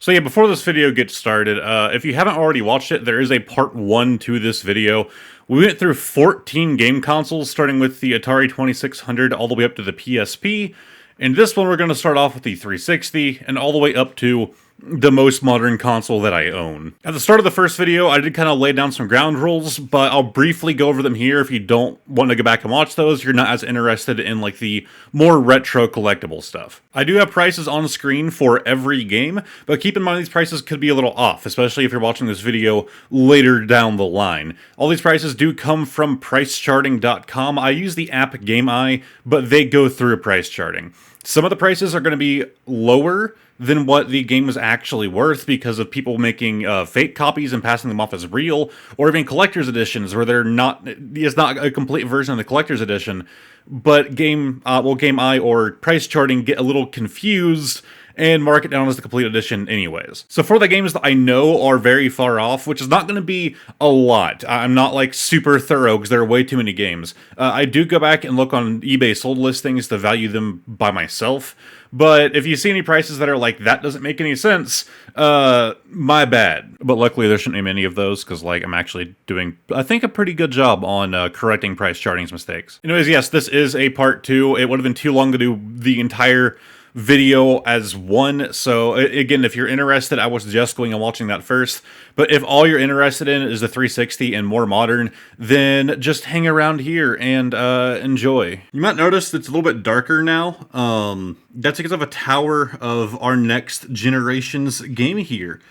So yeah, before this video gets started, if you haven't already watched it, there is a part 1 to this video. We went through 14 game consoles, starting with the Atari 2600 all the way up to the PSP, and this one we're going to start off with the 360 and all the way up to the most modern console that I own. At the start of the first video, I did kind of lay down some ground rules, but I'll briefly go over them here. If you don't want to go back and watch those, you're not as interested in like the more retro collectible stuff. I do have prices on screen for every game, but keep in mind these prices could be a little off, especially if you're watching this video later down the line. All these prices do come from pricecharting.com. I use the app GameEye, but they go through price charting. Some of the prices are going to be lower than what the game is actually worth because of people making fake copies and passing them off as real, or even collector's editions where it's not a complete version of the collector's edition, but GameEye or price charting get a little confused and mark it down as the complete edition anyways. So for the games that I know are very far off, which is not going to be a lot, I'm not like super thorough because there are way too many games. I do go back and look on eBay sold listings to value them by myself, but if you see any prices that are like, that doesn't make any sense, my bad. But luckily there shouldn't be many of those because like I'm actually doing, I think, a pretty good job on correcting price charting's mistakes. Anyways, yes, this is a part 2. It would have been too long to do the entire video as one, so again, if you're interested, I was just going and watching that first, but if all you're interested in is the 360 and more modern, then just hang around here and enjoy. You might notice it's a little bit darker now. That's because of a tower of our next generation's game here.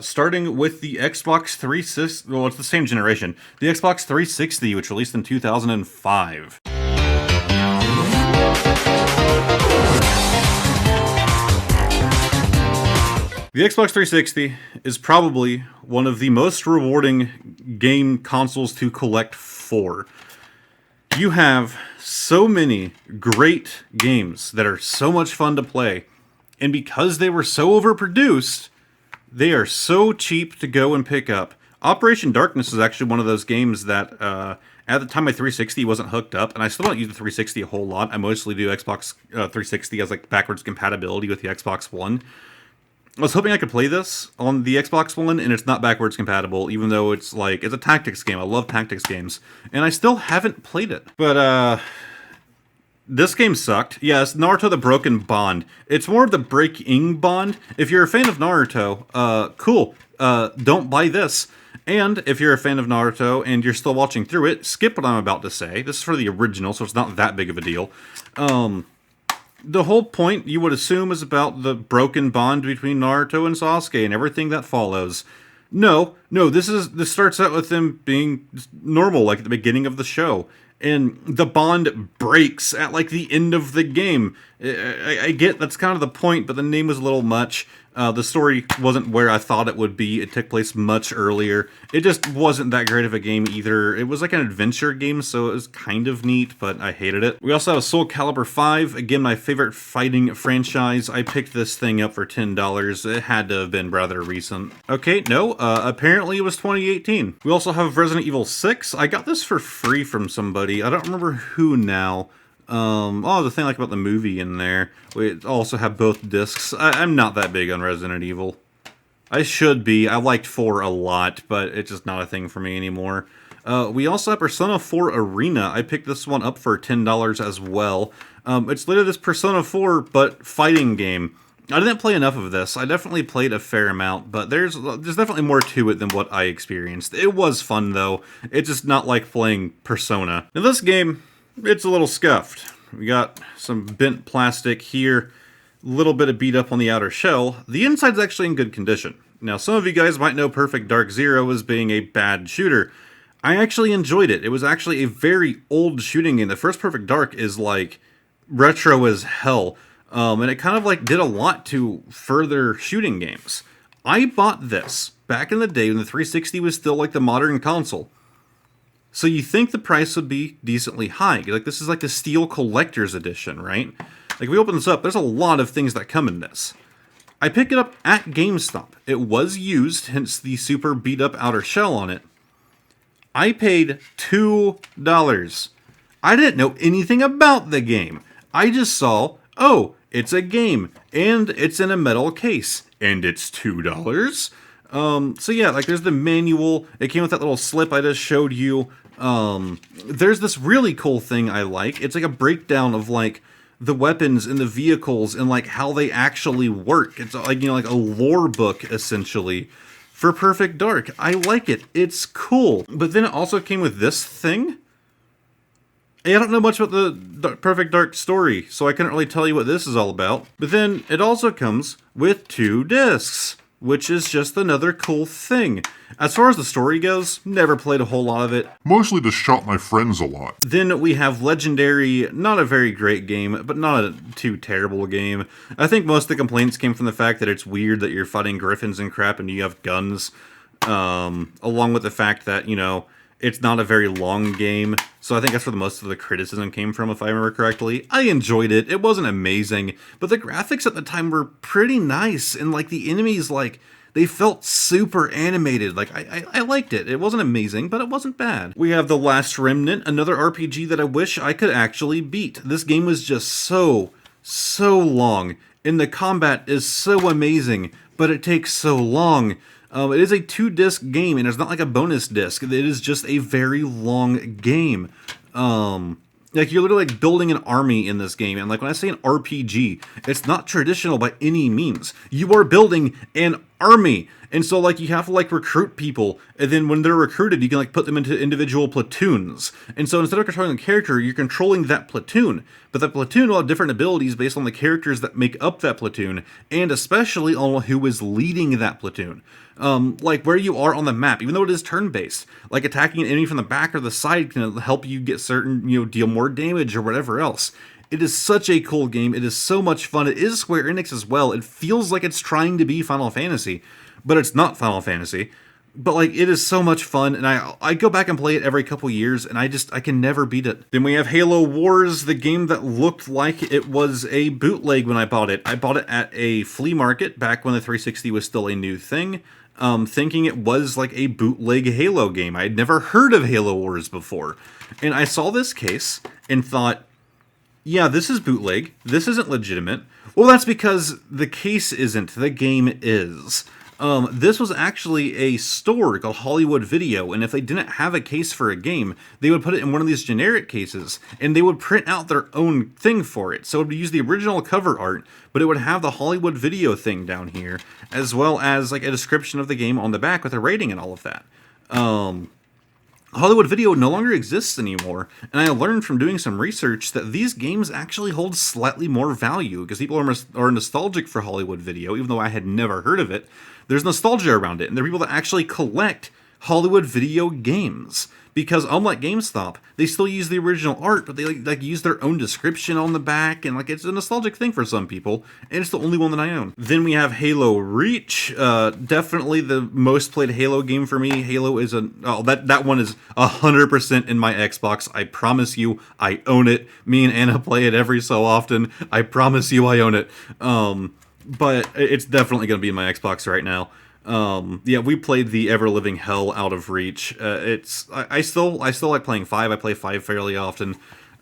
Starting with the Xbox 360, well, it's the same generation, the Xbox 360, which released in 2005. The Xbox 360 is probably one of the most rewarding game consoles to collect for. You have so many great games that are so much fun to play, and because they were so overproduced, they are so cheap to go and pick up. Operation Darkness is actually one of those games that at the time my 360 wasn't hooked up, and I still don't use the 360 a whole lot. I mostly do Xbox 360 as like backwards compatibility with the Xbox One. I was hoping I could play this on the Xbox One, and it's not backwards compatible, even though it's a tactics game. I love tactics games, and I still haven't played it. But, this game sucked. Yes, Naruto the Broken Bond. It's more of the breaking bond. If you're a fan of Naruto, cool. Don't buy this. And if you're a fan of Naruto and you're still watching through it, skip what I'm about to say. This is for the original, so it's not that big of a deal. The whole point, you would assume, is about the broken bond between Naruto and Sasuke and everything that follows. No, this starts out with them being normal, like at the beginning of the show. And the bond breaks at like the end of the game. I get that's kind of the point, but the name was a little much. The story wasn't where I thought it would be. It took place much earlier. It just wasn't that great of a game either. It was like an adventure game, so it was kind of neat, but I hated it. We also have Soul Calibur 5, again, my favorite fighting franchise. I picked this thing up for $10. It had to have been rather recent. Okay, no, apparently it was 2018. We also have Resident Evil 6. I got this for free from somebody. I don't remember who now. The thing like about the movie in there. We also have both discs. I'm not that big on Resident Evil. I should be. I liked 4 a lot, but it's just not a thing for me anymore. We also have Persona 4 Arena. I picked this one up for $10 as well. It's literally this Persona 4, but fighting game. I didn't play enough of this. I definitely played a fair amount, but there's definitely more to it than what I experienced. It was fun, though. It's just not like playing Persona. Now, this game, it's a little scuffed. We got some bent plastic here, a little bit of beat up on the outer shell. The inside's actually in good condition. Now, some of you guys might know Perfect Dark Zero as being a bad shooter. I actually enjoyed it. It was actually a very old shooting game. The first Perfect Dark is like retro as hell. And it kind of like did a lot to further shooting games. I bought this back in the day when the 360 was still like the modern console. So you think the price would be decently high. Like, this is like the Steel Collector's Edition, right? Like, if we open this up, there's a lot of things that come in this. I pick it up at GameStop. It was used, hence the super beat up outer shell on it. I paid $2. I didn't know anything about the game. I just saw, oh, it's a game. and it's in a metal case, and it's $2. So yeah, like there's the manual. It came with that little slip I just showed you. There's this really cool thing I like. It's like a breakdown of like the weapons and the vehicles and like how they actually work. It's like, you know, like a lore book essentially for Perfect Dark. I like it. It's cool. But then it also came with this thing. I don't know much about the Perfect Dark story, so I couldn't really tell you what this is all about. But then it also comes with 2 discs, which is just another cool thing. As far as the story goes, never played a whole lot of it. Mostly just shot my friends a lot. Then we have Legendary, not a very great game, but not a too terrible game. I think most of the complaints came from the fact that it's weird that you're fighting griffins and crap and you have guns, along with the fact that, you know, it's not a very long game, so I think that's where most of the criticism came from, if I remember correctly. I enjoyed it. It wasn't amazing, but the graphics at the time were pretty nice, and like the enemies, like they felt super animated. Like I liked it. It wasn't amazing, but it wasn't bad. We have The Last Remnant, another RPG that I wish I could actually beat. This game was just so long, and the combat is so amazing, but it takes so long. It is a 2-disc game, and it's not like a bonus disc. It is just a very long game. Like, you're literally like building an army in this game, and like when I say an RPG, it's not traditional by any means. You are building an army, and so like you have to like recruit people, and then when they're recruited, you can like put them into individual platoons. And so instead of controlling a character, you're controlling that platoon. But that platoon will have different abilities based on the characters that make up that platoon, and especially on who is leading that platoon. Like where you are on the map, even though it is turn-based, like attacking an enemy from the back or the side can help you get certain, you know, deal more damage or whatever else. It is such a cool game. It is so much fun. It is Square Enix as well. It feels like it's trying to be Final Fantasy, but it's not Final Fantasy. But like, it is so much fun, and I go back and play it every couple years, and I can never beat it. Then we have Halo Wars, the game that looked like it was a bootleg when I bought it. I bought it at a flea market back when the 360 was still a new thing. Thinking it was like a bootleg Halo game. I had never heard of Halo Wars before. And I saw this case and thought, yeah, this is bootleg. This isn't legitimate. Well, that's because the case isn't. The game is. This was actually a store called Hollywood Video, and if they didn't have a case for a game, they would put it in one of these generic cases, and they would print out their own thing for it. So it would use the original cover art, but it would have the Hollywood Video thing down here, as well as like a description of the game on the back with a rating and all of that. Hollywood Video no longer exists anymore, and I learned from doing some research that these games actually hold slightly more value, because people are nostalgic for Hollywood Video, even though I had never heard of it. There's nostalgia around it, and there are people that actually collect Hollywood Video games, because unlike GameStop, they still use the original art, but they like use their own description on the back, and like it's a nostalgic thing for some people, and it's the only one that I own. Then we have Halo Reach, definitely the most played Halo game for me. Halo is that one is 100% in my Xbox. I promise you, I own it. Me and Anna play it every so often. I promise you, I own it. But it's definitely going to be in my Xbox right now. Yeah, we played the ever-living hell out of Reach. I still like playing 5. I play 5 fairly often.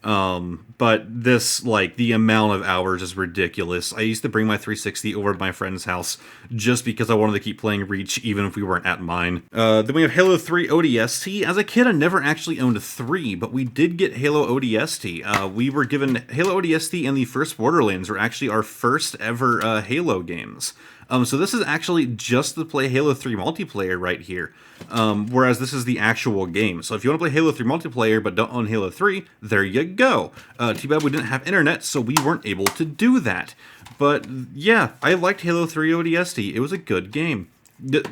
But this, like, the amount of hours is ridiculous. I used to bring my 360 over to my friend's house just because I wanted to keep playing Reach even if we weren't at mine. Then we have Halo 3 ODST. As a kid, I never actually owned 3, but we did get Halo ODST. We were given Halo ODST and the first Borderlands were actually our first ever Halo games. So this is actually just to play Halo 3 multiplayer right here, whereas this is the actual game. So if you want to play Halo 3 multiplayer but don't own Halo 3, there you go. Too bad we didn't have internet, so we weren't able to do that. But yeah, I liked Halo 3 ODST. It was a good game.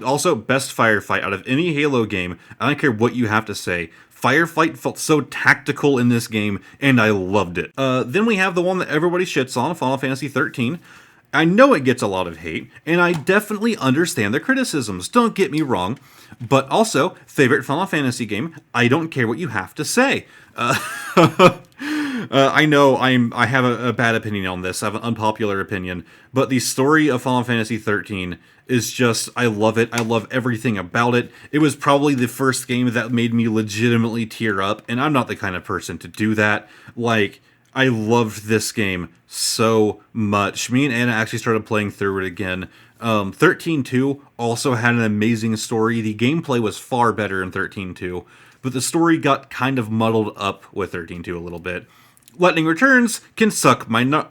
Also, best firefight out of any Halo game. I don't care what you have to say. Firefight felt so tactical in this game, and I loved it. Then we have the one that everybody shits on, Final Fantasy 13. I know it gets a lot of hate, and I definitely understand the criticisms, don't get me wrong, but also, favorite Final Fantasy game, I don't care what you have to say. I know I have a bad opinion on this, I have an unpopular opinion, but the story of Final Fantasy 13 is just, I love it, I love everything about it. It was probably the first game that made me legitimately tear up, and I'm not the kind of person to do that. Like, I loved this game so much. Me and Anna actually started playing through it again. 13.2 also had an amazing story. The gameplay was far better in 13.2, but the story got kind of muddled up with 13.2 a little bit. Lightning Returns can suck my nuts.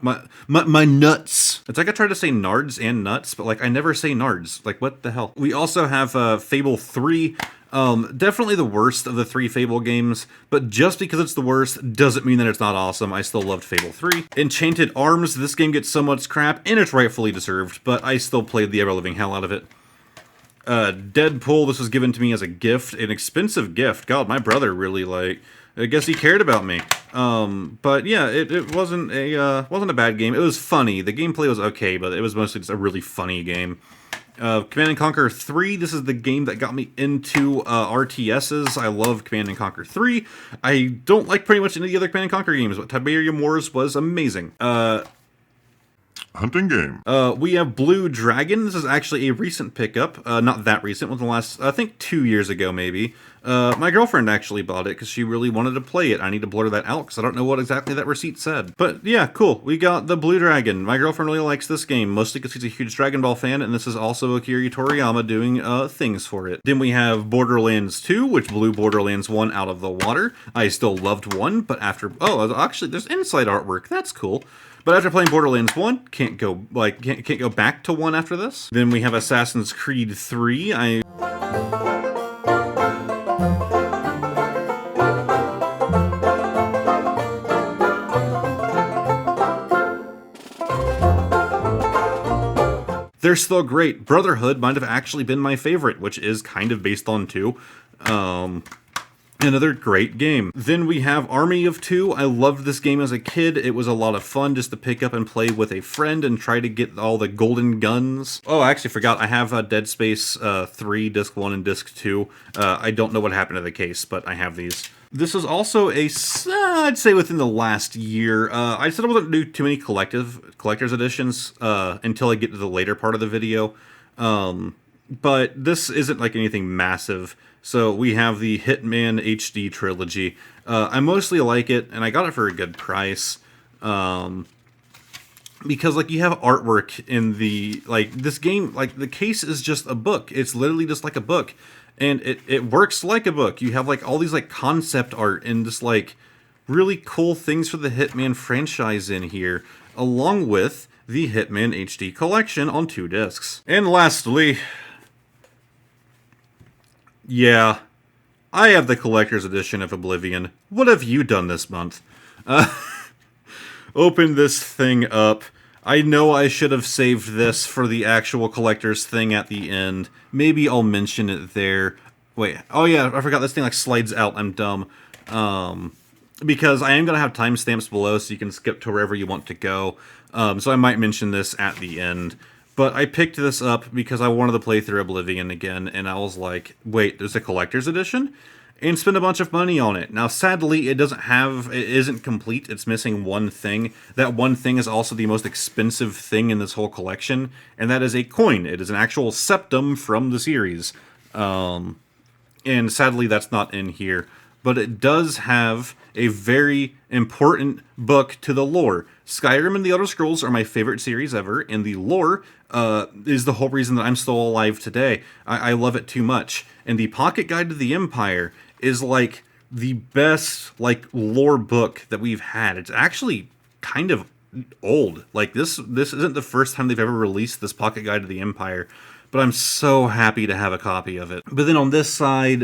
It's like I try to say nards and nuts, but like I never say nards. Like what the hell? We also have Fable 3. Definitely the worst of the 3 Fable games, but just because it's the worst doesn't mean that it's not awesome. I still loved Fable 3. Enchanted Arms. This game gets so much crap, and it's rightfully deserved, but I still played the ever-living hell out of it. Deadpool. This was given to me as a gift, an expensive gift. God, my brother really I guess he cared about me. But yeah, it wasn't a bad game. It was funny. The gameplay was okay, but it was mostly just a really funny game. Command & Conquer 3, this is the game that got me into RTSs. I love Command & Conquer 3. I don't like pretty much any of the other Command & Conquer games, but Tiberium Wars was amazing. Hunting game. We have Blue Dragon. This is actually a recent pickup. Not that recent, within the last, I think 2 years ago maybe. My girlfriend actually bought it because she really wanted to play it. I need to blur that out because I don't know what exactly that receipt said. But yeah, cool. We got the Blue Dragon. My girlfriend really likes this game, mostly because she's a huge Dragon Ball fan, and this is also Akira Toriyama doing things for it. Then we have Borderlands 2, which blew Borderlands 1 out of the water. I still loved 1, but after... Oh, actually, there's inside artwork. That's cool. But after playing Borderlands 1, can't go back to 1 after this. Then we have Assassin's Creed 3. They're still great. Brotherhood might have actually been my favorite, which is kind of based on 2. Another great game. Then we have Army of Two. I loved this game as a kid. It was a lot of fun just to pick up and play with a friend and try to get all the golden guns. Oh, I actually forgot. I have Dead Space 3, Disc 1, and Disc 2. I don't know what happened to the case, but I have these. This is also I'd say within the last year. I said I wasn't do too many collector's editions until I get to the later part of the video. But this isn't like anything massive. So we have the Hitman HD trilogy. I mostly like it, and I got it for a good price. Because like you have artwork in the this game, like the case is just a book. It's literally just like a book. And it works like a book. You have like all these like concept art and just like really cool things for the Hitman franchise in here, along with the Hitman HD collection on 2 discs. And lastly, yeah, I have the collector's edition of Oblivion. What have you done this month? Open this thing up. I know I should have saved this for the actual collector's thing at the end. Maybe I'll mention it there. Wait, oh yeah, I forgot this thing like slides out. I'm dumb. Because I am going to have timestamps below so you can skip to wherever you want to go. So I might mention this at the end. But I picked this up because I wanted to play through Oblivion again, and I was like, wait, there's a collector's edition? And spend a bunch of money on it. Now, sadly, it isn't complete. It's missing one thing. That one thing is also the most expensive thing in this whole collection, and that is a coin. It is an actual septum from the series. And sadly, that's not in here. But it does have a very important book to the lore. Skyrim and the Elder Scrolls are my favorite series ever, and the lore is the whole reason that I'm still alive today. I love it too much. And the Pocket Guide to the Empire is like the best like lore book that we've had. It's actually kind of old. Like this isn't the first time they've ever released this Pocket Guide to the Empire, but I'm so happy to have a copy of it. But then on this side,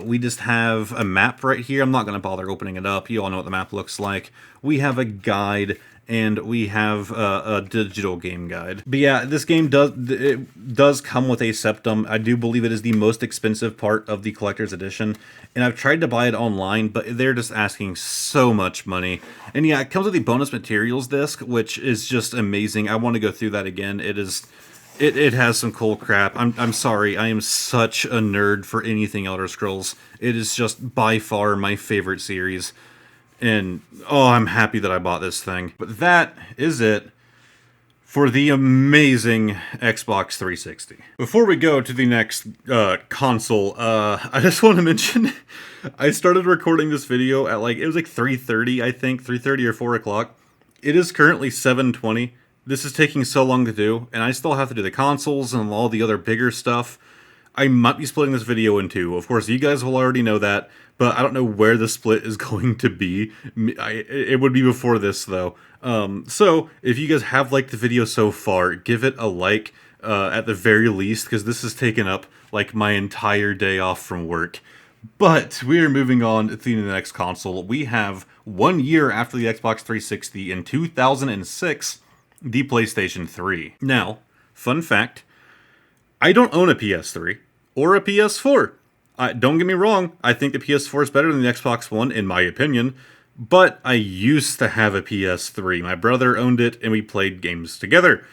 we just have a map right here. I'm not going to bother opening it up. You all know what the map looks like. We have a guide, and we have a digital game guide. But yeah, this game does come with a septum. I do believe it is the most expensive part of the collector's edition, and I've tried to buy it online, but they're just asking so much money. And yeah, it comes with the bonus materials disc, which is just amazing. I want to go through that again. It has some cool crap. I'm sorry, I am such a nerd for anything Elder Scrolls. It is just by far my favorite series. And, oh, I'm happy that I bought this thing. But that is it for the amazing Xbox 360. Before we go to the next console, I just want to mention I started recording this video at it was 3:30, I think, 3:30 or 4 o'clock. It is currently 7:20. This is taking so long to do, and I still have to do the consoles and all the other bigger stuff. I might be splitting this video in two. Of course, you guys will already know that, but I don't know where the split is going to be. It would be before this, though. So, if you guys have liked the video so far, give it a like, at the very least, because this has taken up, my entire day off from work. But we are moving on to the next console. We have 1 year after the Xbox 360 in 2006, the PlayStation 3. Now, fun fact, I don't own a PS3 or a PS4. Don't get me wrong, I think the PS4 is better than the Xbox One, in my opinion, but I used to have a PS3. My brother owned it, and we played games together.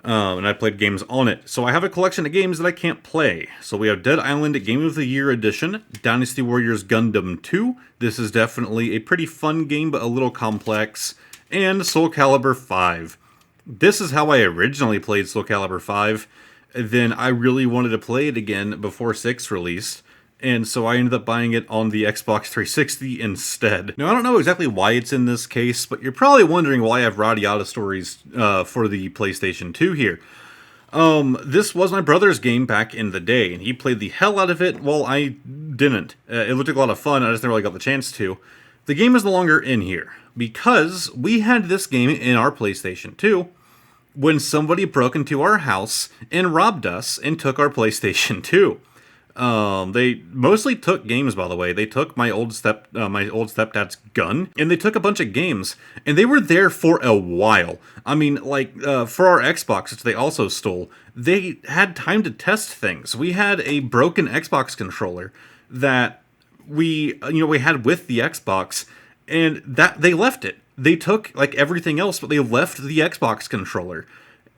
And I played games on it. So I have a collection of games that I can't play. So we have Dead Island Game of the Year Edition, Dynasty Warriors Gundam 2. This is definitely a pretty fun game, but a little complex. And Soul Calibur 5. This is how I originally played Soul Calibur 5. Then I really wanted to play it again before 6 released. And so I ended up buying it on the Xbox 360 instead. Now, I don't know exactly why it's in this case, but you're probably wondering why I have Radiata stories for the PlayStation 2 here. This was my brother's game back in the day, and he played the hell out of it while I didn't. It looked like a lot of fun, I just never really got the chance to. The game is no longer in here, because we had this game in our PlayStation 2 when somebody broke into our house and robbed us and took our PlayStation 2. They mostly took games, by the way. They took my old stepdad's gun, and they took a bunch of games, and they were there for a while. I mean, for our Xbox, which they also stole, they had time to test things. We had a broken Xbox controller that we had with the Xbox, and that they left it. They took, everything else, but they left the Xbox controller.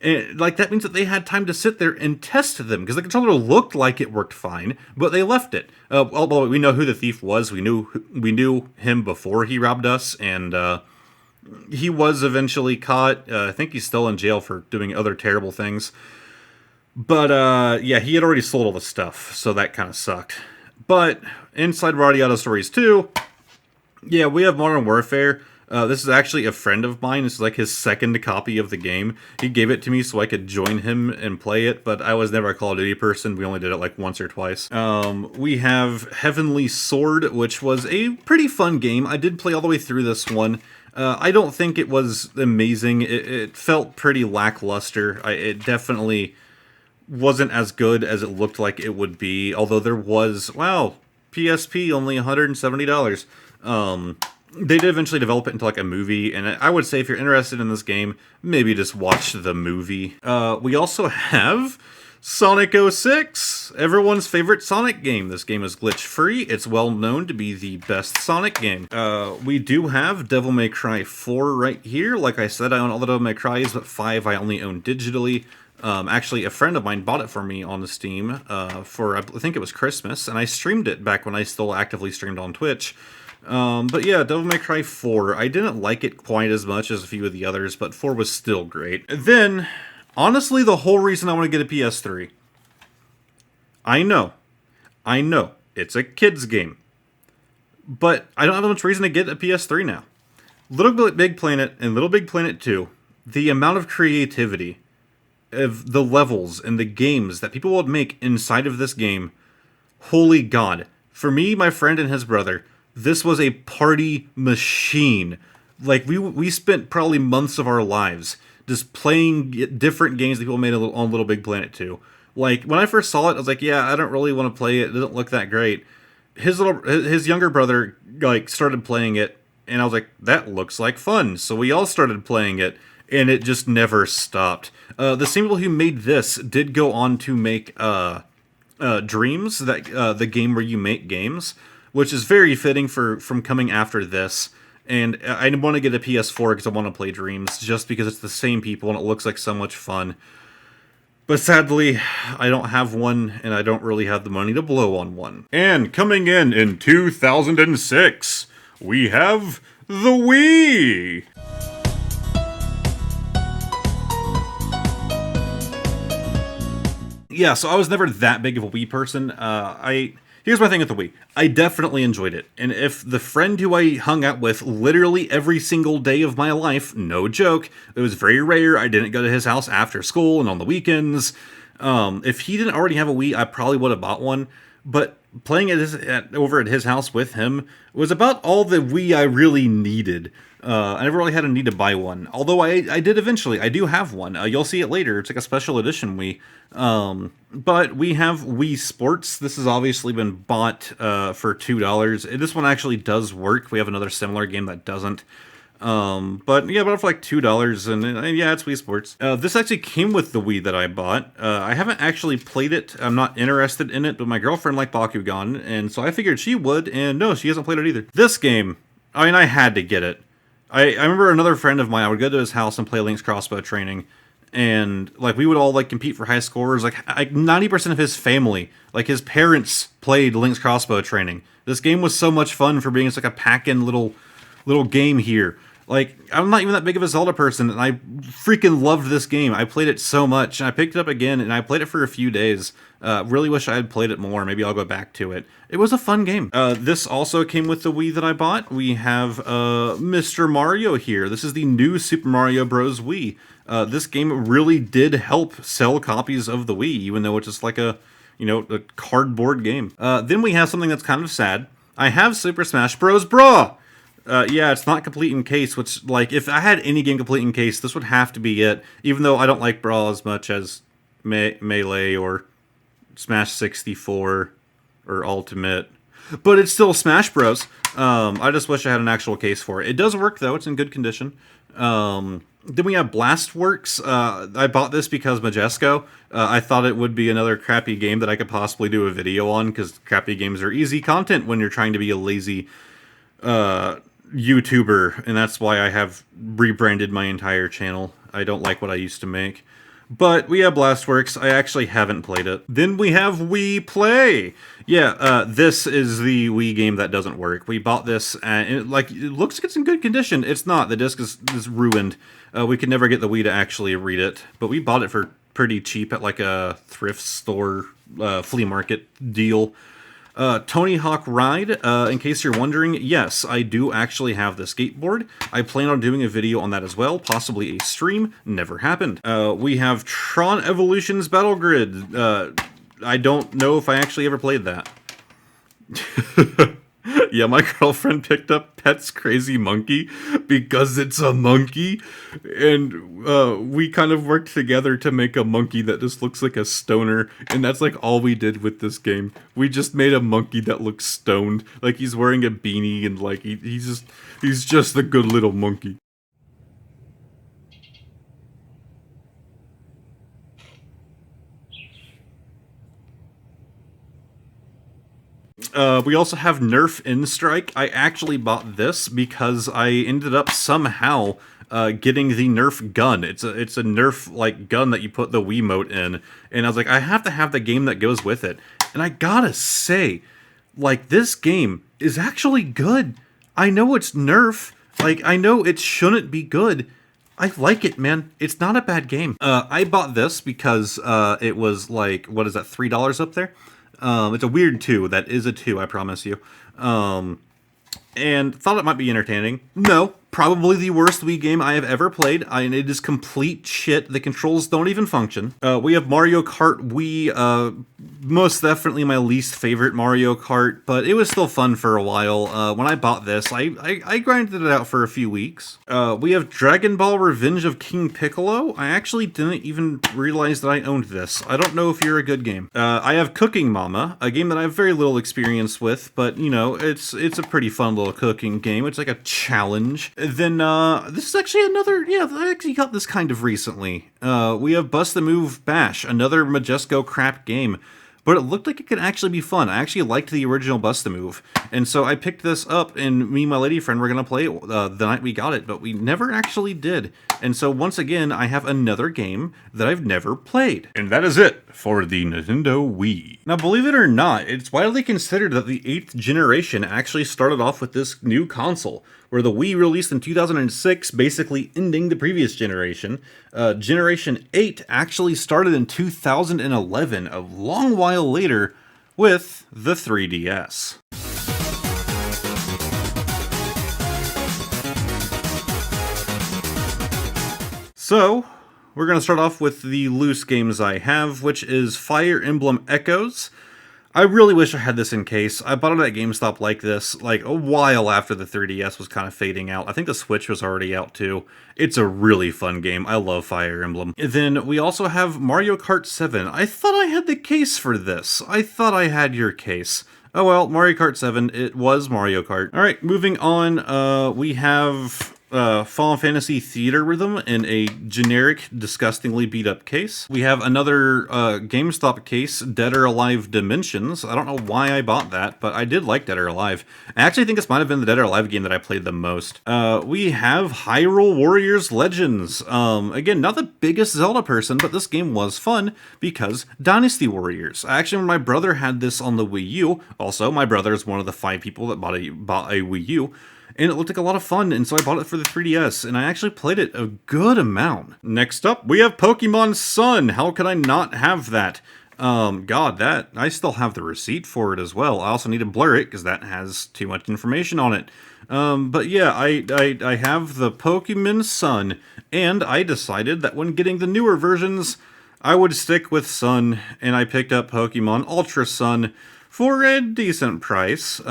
And, that means that they had time to sit there and test them, because the controller looked like it worked fine, but they left it. Well, we know who the thief was. We knew him before he robbed us, and he was eventually caught. I think he's still in jail for doing other terrible things. But, yeah, he had already sold all the stuff, so that kind of sucked. But, inside Radiata Stories 2, yeah, we have Modern Warfare. This is actually a friend of mine. This is his second copy of the game. He gave it to me so I could join him and play it, but I was never a Call of Duty person. We only did it once or twice. We have Heavenly Sword, which was a pretty fun game. I did play all the way through this one. I don't think it was amazing. It felt pretty lackluster. It definitely wasn't as good as it looked like it would be, although there was, wow, PSP, only $170. They did eventually develop it into a movie, and I would say if you're interested in this game, maybe just watch the movie. We also have Sonic 06, everyone's favorite Sonic game. This game is glitch-free. It's well known to be the best Sonic game. We do have Devil May Cry 4 right here. Like I said, I own all the Devil May Crys, but 5 I only own digitally. Actually, a friend of mine bought it for me on the Steam for, I think it was Christmas, and I streamed it back when I still actively streamed on Twitch. But yeah, Devil May Cry 4, I didn't like it quite as much as a few of the others, but 4 was still great. Then, honestly, the whole reason I want to get a PS3. I know, it's a kid's game. But I don't have much reason to get a PS3 now. Little Big Planet and Little Big Planet 2, the amount of creativity of the levels and the games that people would make inside of this game, holy God. For me, my friend, and his brother, this was a party machine. We spent probably months of our lives just playing different games that people made on Little Big Planet 2. When I first saw it, I was like, yeah, I don't really want to play it. It doesn't look that great. His younger brother, started playing it, and I was like, that looks like fun. So we all started playing it, and it just never stopped. The same people who made this did go on to make Dreams, the game where you make games, which is very fitting from coming after this. And I want to get a PS4 because I want to play Dreams, just because it's the same people and it looks like so much fun. But sadly, I don't have one, and I don't really have the money to blow on one. And coming in 2006, we have the Wii! Yeah, so I was never that big of a Wii person. Here's my thing with the Wii. I definitely enjoyed it. And if the friend who I hung out with literally every single day of my life, no joke, it was very rare, I didn't go to his house after school and on the weekends. If he didn't already have a Wii, I probably would have bought one. But playing it over at his house with him was about all the Wii I really needed. I never really had a need to buy one. Although I did eventually. I do have one. You'll see it later. It's like a special edition Wii. But we have Wii Sports. This has obviously been bought for $2. This one actually does work. We have another similar game that doesn't. But yeah, bought it for like $2, and yeah, it's Wii Sports. This actually came with the Wii that I bought. I haven't actually played it. I'm not interested in it, but my girlfriend liked Bakugan, and so I figured she would, and no, she hasn't played it either. This game, I mean, I had to get it. I remember another friend of mine, I would go to his house and play Link's Crossbow Training, and like we would all like compete for high scores. Like 90% of his family, like his parents, played Link's Crossbow Training. This game was so much fun for being just like a pack-in little game here. Like, I'm not even that big of a Zelda person, and I freaking loved this game. I played it so much, and I picked it up again, and I played it for a few days. Really wish I had played it more. Maybe I'll go back to it. It was a fun game. This also came with the Wii that I bought. We have Mr. Mario here. This is the new Super Mario Bros. Wii. This game really did help sell copies of the Wii, even though it's just like a cardboard game. Then we have something that's kind of sad. I have Super Smash Bros. Brawl. Yeah, it's not complete in case, which, like, if I had any game complete in case, this would have to be it, even though I don't like Brawl as much as Melee or Smash 64 or Ultimate, but it's still Smash Bros. I just wish I had an actual case for it. It does work, though. It's in good condition. Then we have Blastworks. I bought this because Majesco. I thought it would be another crappy game that I could possibly do a video on, because crappy games are easy content when you're trying to be a lazy YouTuber, and that's why I have rebranded my entire channel. I don't like what I used to make. But we have Blastworks. I actually haven't played it. Then we have Wii Play. Yeah, this is the Wii game that doesn't work. We bought this, and it looks like it's in good condition. It's not. The disc is ruined. We could never get the Wii to actually read it, but we bought it for pretty cheap at like a thrift store, flea market deal. Tony Hawk Ride, in case you're wondering, yes, I do actually have the skateboard. I plan on doing a video on that as well, possibly a stream. Never happened. We have Tron Evolutions Battle Grid. I don't know if I actually ever played that. Yeah, my girlfriend picked up Pet's Crazy Monkey because it's a monkey, and we kind of worked together to make a monkey that just looks like a stoner, and that's like all we did with this game. We just made a monkey that looks stoned, like he's wearing a beanie, and like he's just a good little monkey. We also have Nerf N-Strike. I actually bought this because I ended up somehow getting the Nerf gun. It's a Nerf like gun that you put the Wiimote in, and I was like, I have to have the game that goes with it. And I gotta say, like, this game is actually good. I know it's Nerf. Like, I know it shouldn't be good. I like it, man. It's not a bad game. I bought this because it was like, what is that, $3 up there? It's a weird 2. That is a 2, I promise you. And thought it might be entertaining. No, probably the worst Wii game I have ever played. And it is complete shit. The controls don't even function. We have Mario Kart Wii. Most definitely my least favorite Mario Kart, but it was still fun for a while. When I bought this, I grinded it out for a few weeks. We have Dragon Ball Revenge of King Piccolo. I actually didn't even realize that I owned this. I don't know if you're a good game. I have Cooking Mama, a game that I have very little experience with, but you know, it's a pretty fun little cooking game. It's like a challenge. Then this is actually another, yeah, I actually got this kind of recently. We have Bust the Move Bash, another Majesco crap game. but it looked like it could actually be fun. I actually liked the original Bust-A-Move, and so I picked this up, and me and my lady friend were going to play it the night we got it, but we never actually did. And so once again, I have another game that I've never played. And that is it for the Nintendo Wii. Now, believe it or not, it's widely considered that the 8th generation actually started off with this new console, where the Wii released in 2006, basically ending the previous generation. Generation 8 actually started in 2011, a long while later, with the 3DS. So, we're going to start off with the loose games I have, which is Fire Emblem Echoes. I really wish I had this in case. I bought it at GameStop like this, like a while after the 3DS was kind of fading out. I think the Switch was already out too. It's a really fun game. I love Fire Emblem. Then we also have Mario Kart 7. I thought I had the case for this. I thought I had your case. Oh well, Mario Kart 7, it was Mario Kart. Alright, moving on, we have Final Fantasy Theater Rhythm in a generic, disgustingly beat-up case. We have another GameStop case, Dead or Alive Dimensions. I don't know why I bought that, but I did like Dead or Alive. I actually think this might have been the Dead or Alive game that I played the most. We have Hyrule Warriors Legends. Again, not the biggest Zelda person, but this game was fun because Dynasty Warriors. Actually, my brother had this on the Wii U. Also, my brother is one of the 5 people that bought a Wii U. And it looked like a lot of fun, and so I bought it for the 3DS, and I actually played it a good amount. Next up, we have Pokemon Sun. How could I not have that? God, that, I still have the receipt for it as well. I also need to blur it, because that has too much information on it. But yeah, I have the Pokemon Sun, and I decided that when getting the newer versions, I would stick with Sun, and I picked up Pokemon Ultra Sun for a decent price.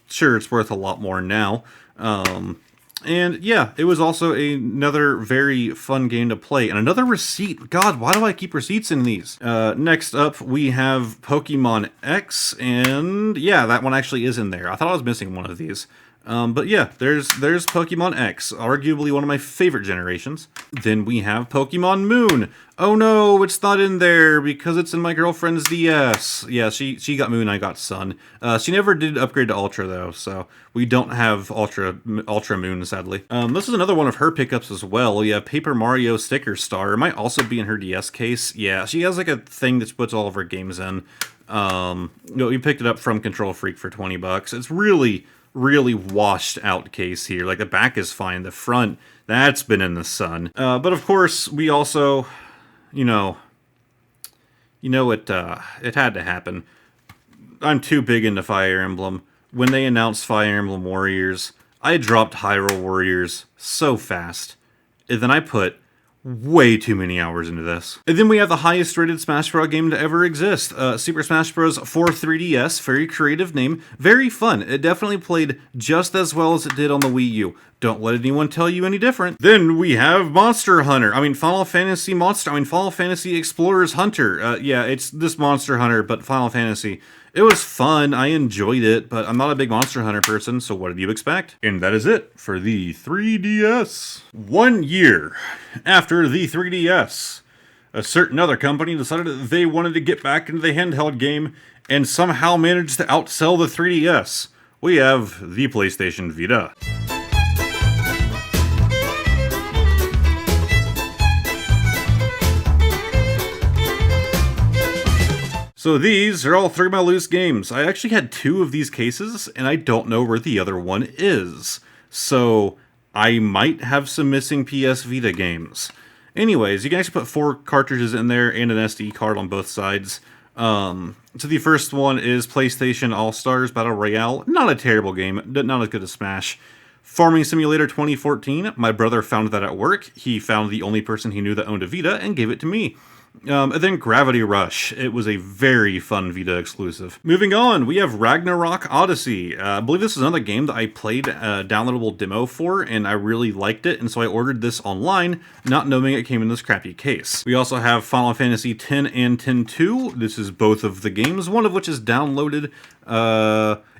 Sure, it's worth a lot more now. And yeah, it was also another very fun game to play. And another receipt. God, why do I keep receipts in these? Next up, we have Pokemon X. And yeah, that one actually is in there. I thought I was missing one of these. But yeah, there's Pokemon X, arguably one of my favorite generations. Then we have Pokemon Moon. Oh no, it's not in there because it's in my girlfriend's DS. Yeah, she got Moon, I got Sun. She never did upgrade to Ultra though, so we don't have Ultra Moon, sadly. This is another one of her pickups as well. We have Paper Mario Sticker Star. It might also be in her DS case. Yeah, she has like a thing that she puts all of her games in. We picked it up from Control Freak for $20. It's really washed out case here. Like the back is fine, the front, that's been in the sun. But of course, we also, it had to happen. I'm too big into Fire Emblem. When they announced Fire Emblem Warriors, I dropped Hyrule Warriors so fast. And then I put way too many hours into this. And then we have the highest rated Smash Bros. Game to ever exist. Super Smash Bros. For 3DS. Very creative name. Very fun. It definitely played just as well as it did on the Wii U. Don't let anyone tell you any different. Then we have Monster Hunter. Final Fantasy Explorers Hunter. Yeah, it's this Monster Hunter, but Final Fantasy. It was fun, I enjoyed it, but I'm not a big Monster Hunter person, so what did you expect? And that is it for the 3DS. 1 year after the 3DS, a certain other company decided that they wanted to get back into the handheld game and somehow managed to outsell the 3DS. We have the PlayStation Vita. So these are all 3 of my loose games. I actually had 2 of these cases, and I don't know where the other one is. So I might have some missing PS Vita games. Anyways, you can actually put 4 cartridges in there and an SD card on both sides. So the first one is PlayStation All-Stars Battle Royale. Not a terrible game, not as good as Smash. Farming Simulator 2014. My brother found that at work. He found the only person he knew that owned a Vita and gave it to me. And then Gravity Rush. It was a very fun Vita exclusive. Moving on, we have Ragnarok Odyssey. I believe this is another game that I played a downloadable demo for, and I really liked it, and so I ordered this online, not knowing it came in this crappy case. We also have Final Fantasy X and X-2. This is both of the games, one of which is downloaded.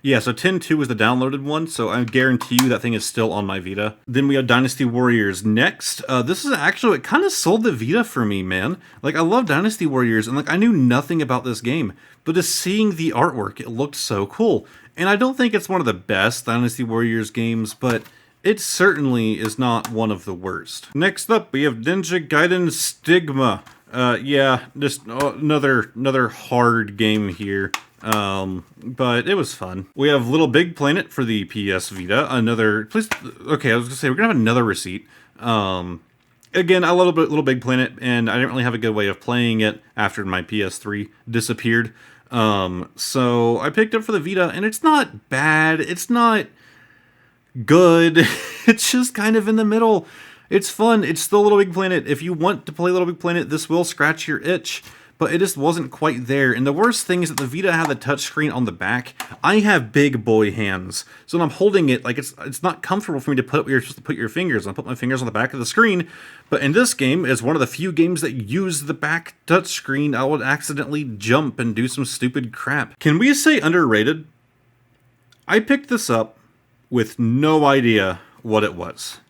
Yeah, so 10.2 is the downloaded one, so I guarantee you that thing is still on my Vita. Then we have Dynasty Warriors next. This is actually, it kind of sold the Vita for me, man. Like, I love Dynasty Warriors, and like, I knew nothing about this game, but just seeing the artwork, it looked so cool. And I don't think it's one of the best Dynasty Warriors games, but it certainly is not one of the worst. Next up, we have Ninja Gaiden Stigma. Yeah, just another hard game here. But it was fun. We have Little Big Planet for the PS Vita. Okay, I was gonna say, we're gonna have another receipt. Again, I love Little Big Planet, and I didn't really have a good way of playing it after my PS3 disappeared. So I picked up for the Vita, and it's not bad. It's not good. It's just kind of in the middle. It's fun. It's still Little Big Planet. If you want to play Little Big Planet, this will scratch your itch, but it just wasn't quite there. And the worst thing is that the Vita had the touchscreen on the back. I have big boy hands, so when I'm holding it, like it's not comfortable for me to put where you're supposed to put your fingers. I put my fingers on the back of the screen, but in this game, it's one of the few games that use the back touchscreen. I would accidentally jump and do some stupid crap. Can we say underrated? I picked this up with no idea what it was.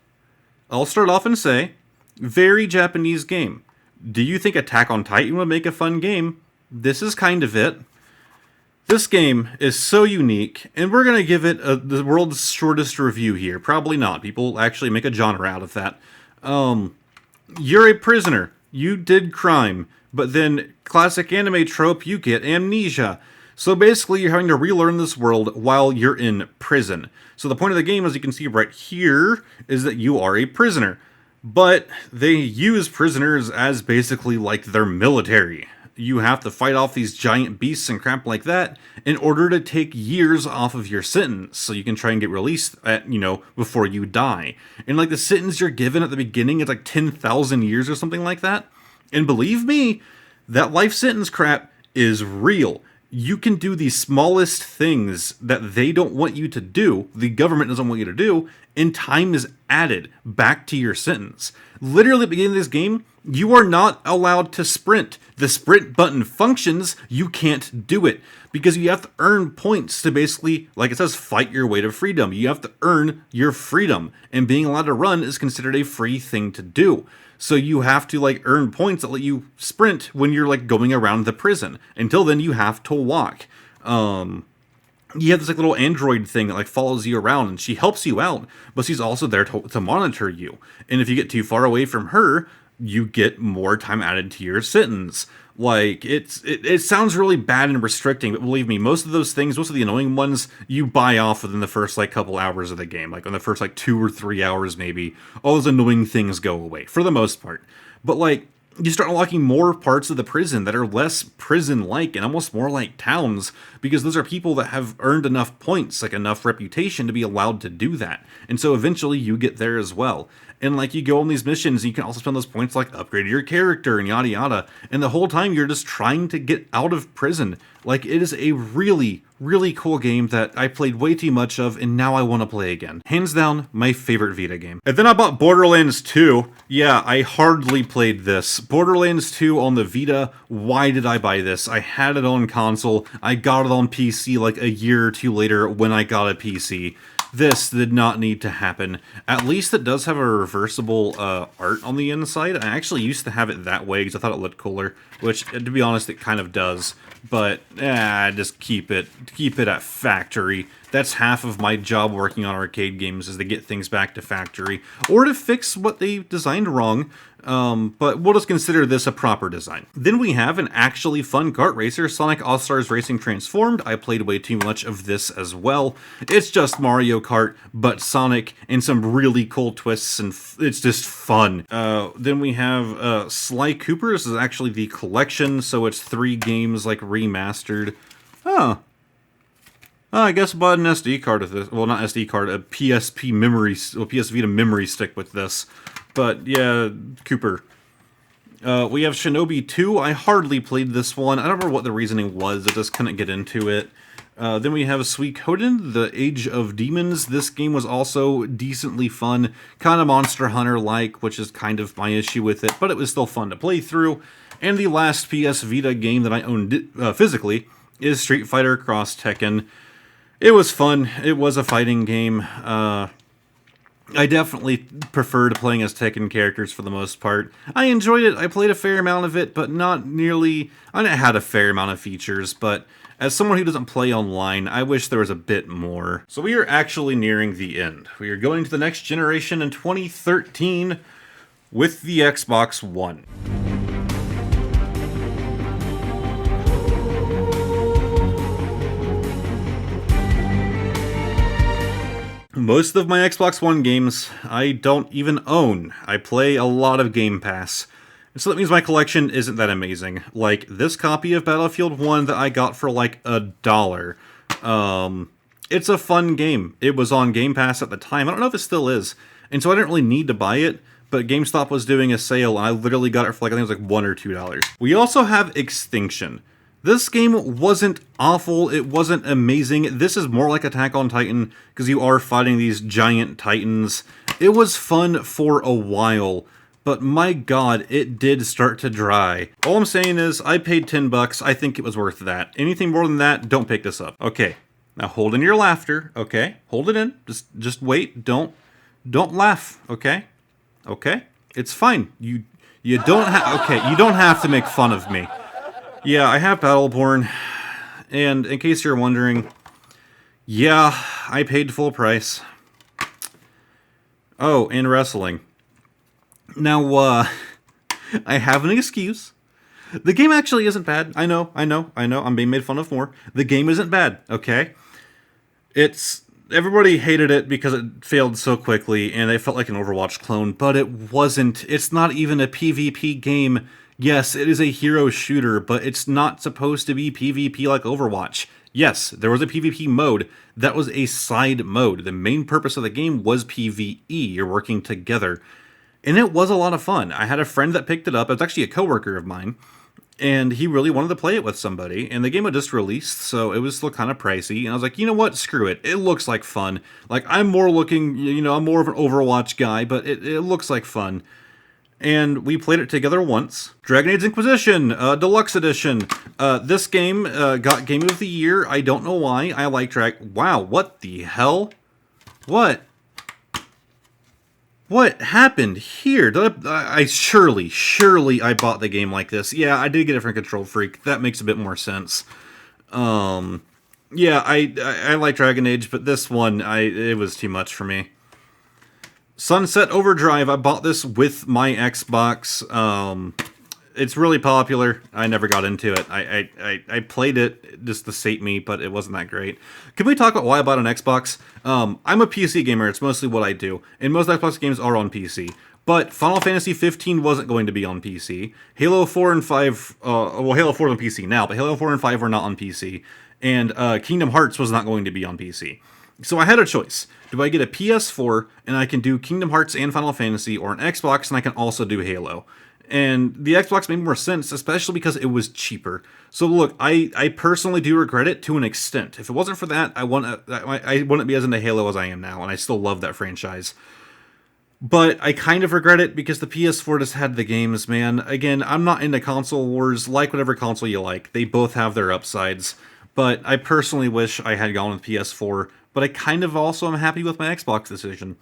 I'll start off and say, very Japanese game. Do you think Attack on Titan would make a fun game? This is kind of it. This game is so unique, and we're going to give it the world's shortest review here. Probably not. People actually make a genre out of that. You're a prisoner. You did crime, but then classic anime trope, you get amnesia. So basically, you're having to relearn this world while you're in prison. So the point of the game, as you can see right here, is that you are a prisoner. But they use prisoners as basically like their military. You have to fight off these giant beasts and crap like that in order to take years off of your sentence, so you can try and get released before you die. And like the sentence you're given at the beginning is like 10,000 years or something like that. And believe me, that life sentence crap is real. You can do the smallest things that they don't want you to do, the government doesn't want you to do, and time is added back to your sentence. Literally at the beginning of this game, you are not allowed to sprint. The sprint button functions, you can't do it, because you have to earn points to basically, like it says, fight your way to freedom. You have to earn your freedom, and being allowed to run is considered a free thing to do. So you have to like earn points that let you sprint when you're like going around the prison. Until then, you have to walk. You have this like little android thing that like follows you around, and she helps you out, but she's also there to monitor you. And if you get too far away from her, you get more time added to your sentence. Like, it sounds really bad and restricting, but believe me, most of those things, most of the annoying ones, you buy off within the first, like, couple hours of the game. Like, in the first, like, 2 or 3 hours, maybe, all those annoying things go away, for the most part. But, like, you start unlocking more parts of the prison that are less prison-like and almost more like towns, because those are people that have earned enough points, like enough reputation to be allowed to do that. And so eventually you get there as well. And like you go on these missions, and you can also spend those points like upgrade your character and yada yada. And the whole time you're just trying to get out of prison. Like, it is a really, really cool game that I played way too much of, and now I want to play again. Hands down, my favorite Vita game. And then I bought Borderlands 2. Yeah, I hardly played this. Borderlands 2 on the Vita. Why did I buy this? I had it on console. I got it on PC like a year or two later when I got a PC. This did not need to happen. At least it does have a reversible art on the inside. I actually used to have it that way because I thought it looked cooler, which, to be honest, it kind of does. But, just keep it at factory. That's half of my job working on arcade games, is to get things back to factory, or to fix what they designed wrong. But we'll just consider this a proper design. Then we have an actually fun kart racer, Sonic All-Stars Racing Transformed. I played way too much of this as well. It's just Mario Kart, but Sonic, and some really cool twists, and it's just fun. Then we have Sly Cooper. This is actually the collection, so it's 3 games like remastered. Oh, I guess I bought an SD card with this. Well, not SD card, a PSP memory, PS Vita memory stick with this. But yeah, Cooper. We have Shinobi 2. I hardly played this one. I don't remember what the reasoning was. I just couldn't get into it. Then we have Suikoden, The Age of Demons. This game was also decently fun. Kind of Monster Hunter-like, which is kind of my issue with it. But it was still fun to play through. And the last PS Vita game that I owned physically is Street Fighter Cross Tekken. It was fun. It was a fighting game. I definitely preferred playing as Tekken characters for the most part. I enjoyed it. I played a fair amount of it, but not nearly... I mean, it had a fair amount of features, but as someone who doesn't play online, I wish there was a bit more. So we are actually nearing the end. We are going to the next generation in 2013 with the Xbox One. Most of my Xbox One games I don't even own. I play a lot of Game Pass. So that means my collection isn't that amazing. Like this copy of Battlefield 1 that I got for like $1. It's a fun game. It was on Game Pass at the time. I don't know if it still is. And so I didn't really need to buy it, but GameStop was doing a sale and I literally got it for like, I think it was like $1 or $2. We also have Extinction. This game wasn't awful, it wasn't amazing. This is more like Attack on Titan, because you are fighting these giant titans. It was fun for a while, but my god, it did start to dry. All I'm saying is, I paid $10, I think it was worth that. Anything more than that, don't pick this up. Okay, now hold in your laughter, okay? Hold it in, just wait, don't laugh, okay? Okay? It's fine, you don't have, okay, you don't have to make fun of me. Yeah, I have Battleborn, and in case you're wondering, yeah, I paid full price. Oh, and wrestling. Now, I have an excuse. The game actually isn't bad. I know, I'm being made fun of more. The game isn't bad, okay? Everybody hated it because it failed so quickly, and they felt like an Overwatch clone, but it wasn't. It's not even a PvP game. Yes, it is a hero shooter, but it's not supposed to be PvP like Overwatch. Yes, there was a PvP mode. That was a side mode. The main purpose of the game was PvE. You're working together. And it was a lot of fun. I had a friend that picked it up. It was actually a coworker of mine. And he really wanted to play it with somebody. And the game had just released, so it was still kind of pricey. And I was like, you know what? Screw it. It looks like fun. Like, I'm more of an Overwatch guy, but it looks like fun. And we played it together once. Dragon Age Inquisition, Deluxe Edition. This game got Game of the Year. I don't know why. I like Wow, what the hell? What happened here? Did I surely I bought the game like this. Yeah, I did get it from Control Freak. That makes a bit more sense. Yeah, I like Dragon Age, but this one, it was too much for me. Sunset Overdrive, I bought this with my Xbox. It's really popular. I never got into it. I played it just to sate me, but it wasn't that great. Can we talk about why I bought an Xbox? I'm a PC gamer. It's mostly what I do. And most Xbox games are on PC. But Final Fantasy 15 wasn't going to be on PC. Halo 4 and 5... Halo 4 is on PC now, but Halo 4 and 5 were not on PC. And Kingdom Hearts was not going to be on PC. So I had a choice. Do I get a PS4 and I can do Kingdom Hearts and Final Fantasy, or an Xbox and I can also do Halo? And the Xbox made more sense, especially because it was cheaper. So look, I personally do regret it to an extent. If it wasn't for that, I wouldn't be as into Halo as I am now, and I still love that franchise. But I kind of regret it because the PS4 just had the games, man. Again, I'm not into console wars. Like whatever console you like. They both have their upsides. But I personally wish I had gone with PS4. But I kind of also am happy with my Xbox decision.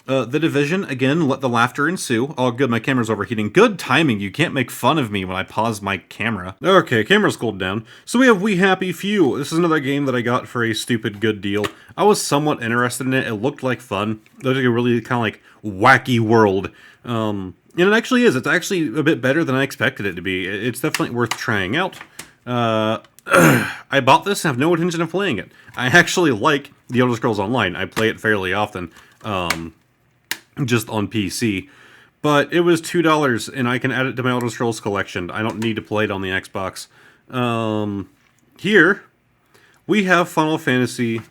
The Division, again, let the laughter ensue. Oh, good, my camera's overheating. Good timing, you can't make fun of me when I pause my camera. Okay, camera's cooled down. So we have We Happy Few. This is another game that I got for a stupid good deal. I was somewhat interested in it. It looked like fun. It looked like a really kind of like wacky world. And it actually is. It's actually a bit better than I expected it to be. It's definitely worth trying out. I bought this and have no intention of playing it. I actually like The Elder Scrolls Online. I play it fairly often. Just on PC. But it was $2, and I can add it to my Elder Scrolls collection. I don't need to play it on the Xbox. Here, we have Final Fantasy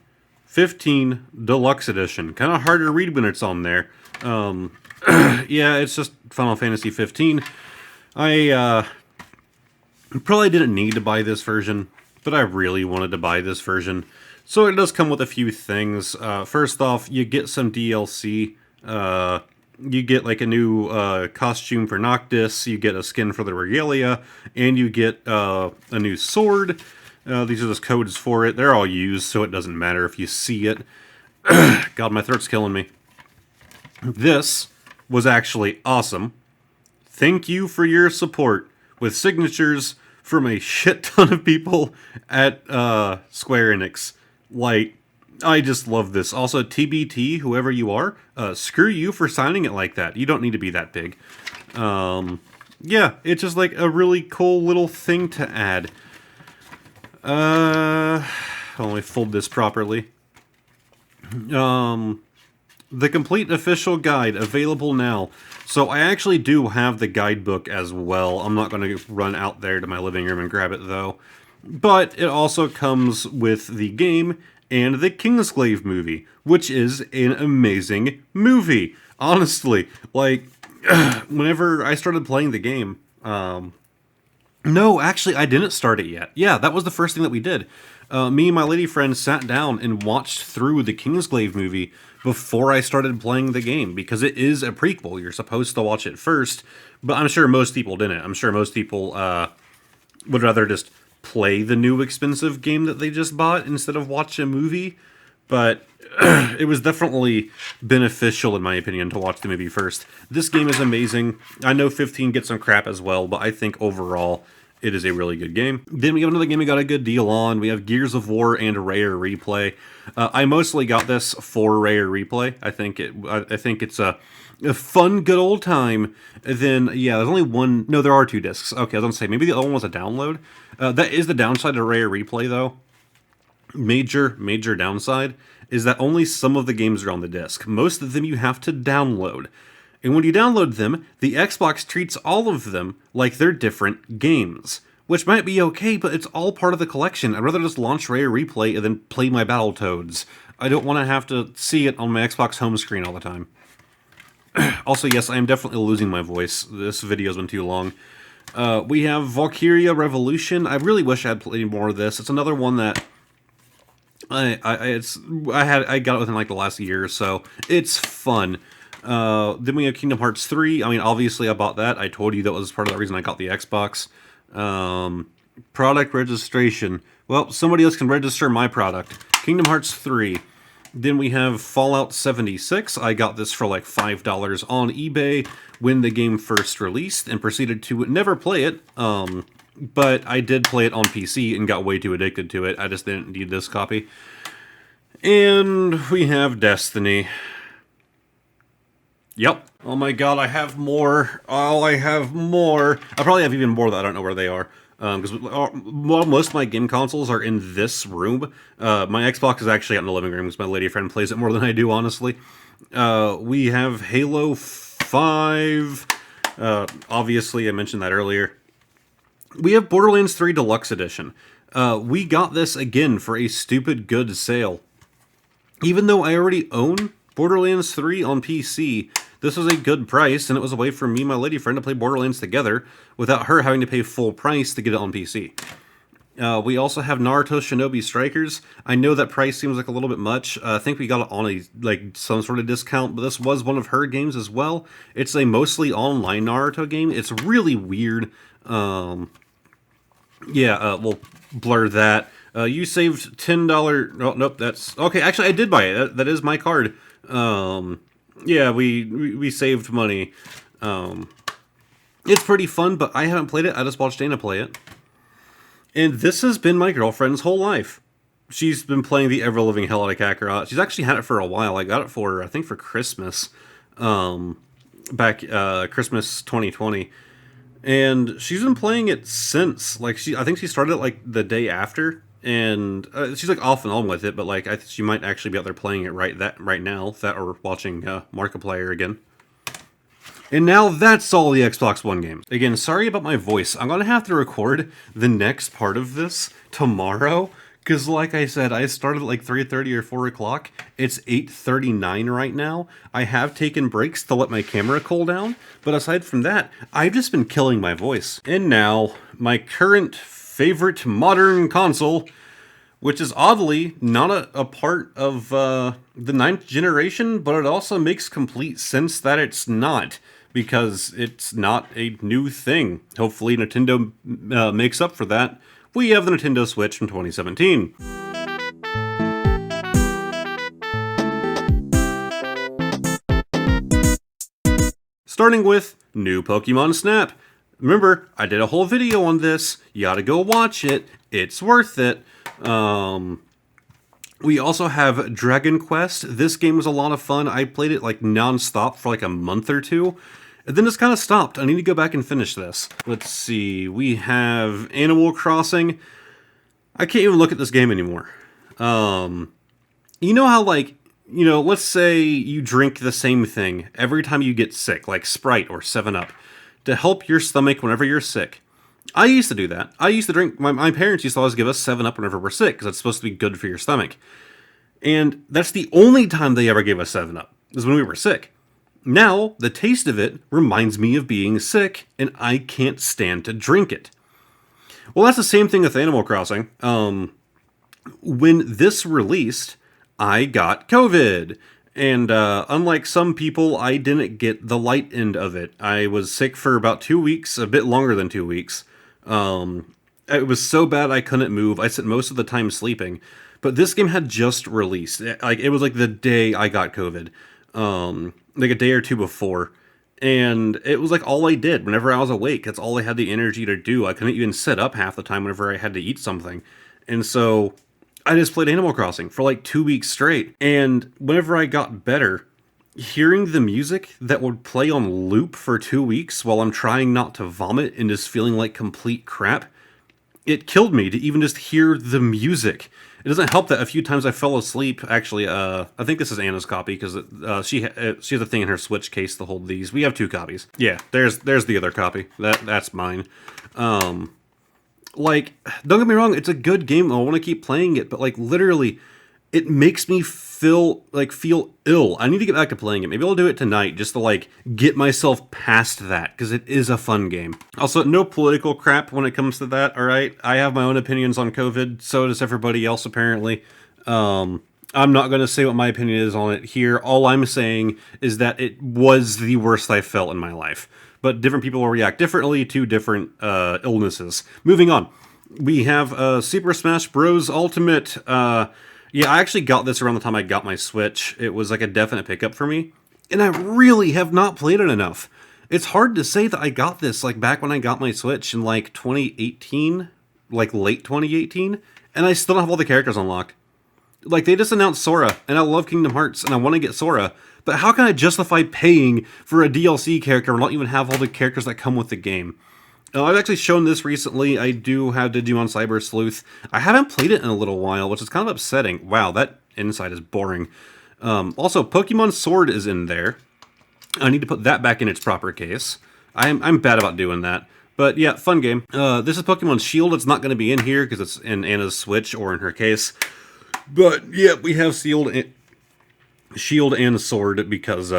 15 Deluxe Edition. Kind of hard to read when it's on there. Yeah, it's just Final Fantasy 15. I probably didn't need to buy this version, but I really wanted to buy this version. So it does come with a few things. First off, you get some DLC. You get like a new costume for Noctis, you get a skin for the Regalia, and you get a new sword. These are just codes for it. They're all used, so it doesn't matter if you see it. God, my throat's killing me. This was actually awesome. Thank you for your support, with signatures from a shit ton of people at Square Enix. Like, I just love this. Also, TBT, whoever you are, screw you for signing it like that. You don't need to be that big. Yeah, it's just like a really cool little thing to add. Let me fold this properly. The complete official guide available now. So I actually do have the guidebook as well. I'm not going to run out there to my living room and grab it though. But it also comes with the game and the Kingsglaive movie, which is an amazing movie. Honestly, like, whenever I started playing the game, no, actually, I didn't start it yet. Yeah, that was the first thing that we did. Me and my lady friend sat down and watched through the Kingsglaive movie before I started playing the game, because it is a prequel. You're supposed to watch it first, but I'm sure most people didn't. I'm sure most people would rather just play the new expensive game that they just bought instead of watch a movie. But it was definitely beneficial, in my opinion, to watch the movie first. This game is amazing. I know 15 gets some crap as well, but I think overall it is a really good game. Then we have another game we got a good deal on. We have Gears of War and Rare Replay. I mostly got this for Rare Replay. I think it's a fun, good old time. Then, yeah, there's only one. No, there are 2 discs. Okay, I was gonna say maybe the other one was a download. That is the downside of Rare Replay, though. Major downside is that only some of the games are on the disc. Most of them you have to download. And when you download them, the Xbox treats all of them like they're different games. Which might be okay, but it's all part of the collection. I'd rather just launch Rare Replay and then play my Battletoads. I don't want to have to see it on my Xbox home screen all the time. Also, yes, I am definitely losing my voice. This video's been too long. We have Valkyria Revolution. I really wish I had played more of this. It's another one that I got it within like the last year or so. It's fun. Then we have Kingdom Hearts 3. I mean, obviously I bought that. I told you that was part of the reason I got the Xbox. Product registration. Well, somebody else can register my product. Kingdom Hearts 3. Then we have Fallout 76. I got this for like $5 on eBay when the game first released and proceeded to never play it. But I did play it on PC and got way too addicted to it. I just didn't need this copy. And we have Destiny. Yep. Oh my god, I have more. Oh, I have more. I probably have even more that I don't know where they are. Because most of my game consoles are in this room. My Xbox is actually out in the living room because my lady friend plays it more than I do, honestly. We have Halo 5. Obviously, I mentioned that earlier. We have Borderlands 3 Deluxe Edition. We got this again for a stupid good sale. Even though I already own Borderlands 3 on PC, this was a good price, and it was a way for me and my lady friend to play Borderlands together without her having to pay full price to get it on PC. We also have Naruto Shinobi Strikers. I know that price seems like a little bit much. I think we got it on some sort of discount, but this was one of her games as well. It's a mostly online Naruto game. It's really weird. We'll blur that. You saved $10. Oh, nope, that's okay. Actually, I did buy it. That is my card. Yeah, we saved money. It's pretty fun, but I haven't played it. I just watched Dana play it. And this has been my girlfriend's whole life. She's been playing the ever-living hell out of Kakarot. She's actually had it for a while. I got it for her, I think, for Christmas. Back, Christmas 2020. And she's been playing it since. I think she started it, the day after. And she's, off and on with it, but, she might actually be out there playing it right now, or watching Markiplier again. And now that's all the Xbox One games. Again, sorry about my voice. I'm going to have to record the next part of this tomorrow, because like I said, I started at 3:30 or 4 o'clock. It's 8:39 right now. I have taken breaks to let my camera cool down, but aside from that, I've just been killing my voice. And now, my current favorite modern console, which is oddly not a part of the 9th generation, but it also makes complete sense that it's not, because it's not a new thing. Hopefully Nintendo makes up for that we have the Nintendo Switch from 2017. Starting with new Pokemon Snap. Remember, I did a whole video on this. You gotta go watch it. It's worth it. We also have Dragon Quest. This game was a lot of fun. I played it like non-stop for like a month or two. And then it's kind of stopped. I need to go back and finish this. Let's see. We have Animal Crossing. I can't even look at this game anymore. You know how like, let's say you drink the same thing every time you get sick, like Sprite or 7-Up, to help your stomach whenever you're sick. I used to do that. I used to drink, my parents used to always give us 7-Up whenever we're sick, because it's supposed to be good for your stomach. And that's the only time they ever gave us 7-Up, is when we were sick. Now, the taste of it reminds me of being sick, and I can't stand to drink it. Well, that's the same thing with Animal Crossing. When this released, I got COVID. And unlike some people, I didn't get the light end of it. I was sick for about 2 weeks, a bit longer than 2 weeks. It was so bad I couldn't move. I spent most of the time sleeping. But this game had just released. It was like the day I got COVID. Like a day or two before. And it was like all I did whenever I was awake. That's all I had the energy to do. I couldn't even sit up half the time whenever I had to eat something. And so I just played Animal Crossing for like 2 weeks straight. And whenever I got better, hearing the music that would play on loop for 2 weeks while I'm trying not to vomit and just feeling like complete crap, it killed me to even just hear the music. It doesn't help that a few times I fell asleep. Actually, I think this is Anna's copy because she has a thing in her Switch case to hold these. We have 2 copies. Yeah, there's the other copy. That's mine. Like, don't get me wrong, it's a good game. I want to keep playing it, but like literally, it makes me feel ill. I need to get back to playing it. Maybe I'll do it tonight just to like get myself past that, because it is a fun game. Also, no political crap when it comes to that, alright? I have my own opinions on COVID, so does everybody else apparently. I'm not going to say what my opinion is on it here. All I'm saying is that it was the worst I felt in my life. But different people will react differently to different illnesses. Moving on. We have Super Smash Bros. Ultimate. Yeah, I actually got this around the time I got my Switch. It was like a definite pickup for me. And I really have not played it enough. It's hard to say that I got this like back when I got my Switch in like 2018. Like late 2018. And I still don't have all the characters unlocked. Like, they just announced Sora, and I love Kingdom Hearts, and I want to get Sora. But how can I justify paying for a DLC character and not even have all the characters that come with the game? I've actually shown this recently. I do have Digimon Cyber Sleuth. I haven't played it in a little while, which is kind of upsetting. Wow, that inside is boring. Also, Pokemon Sword is in there. I need to put that back in its proper case. I'm bad about doing that. But yeah, fun game. This is Pokemon Shield. It's not going to be in here because it's in Anna's Switch or in her case. But yeah, we have Shield and Sword because,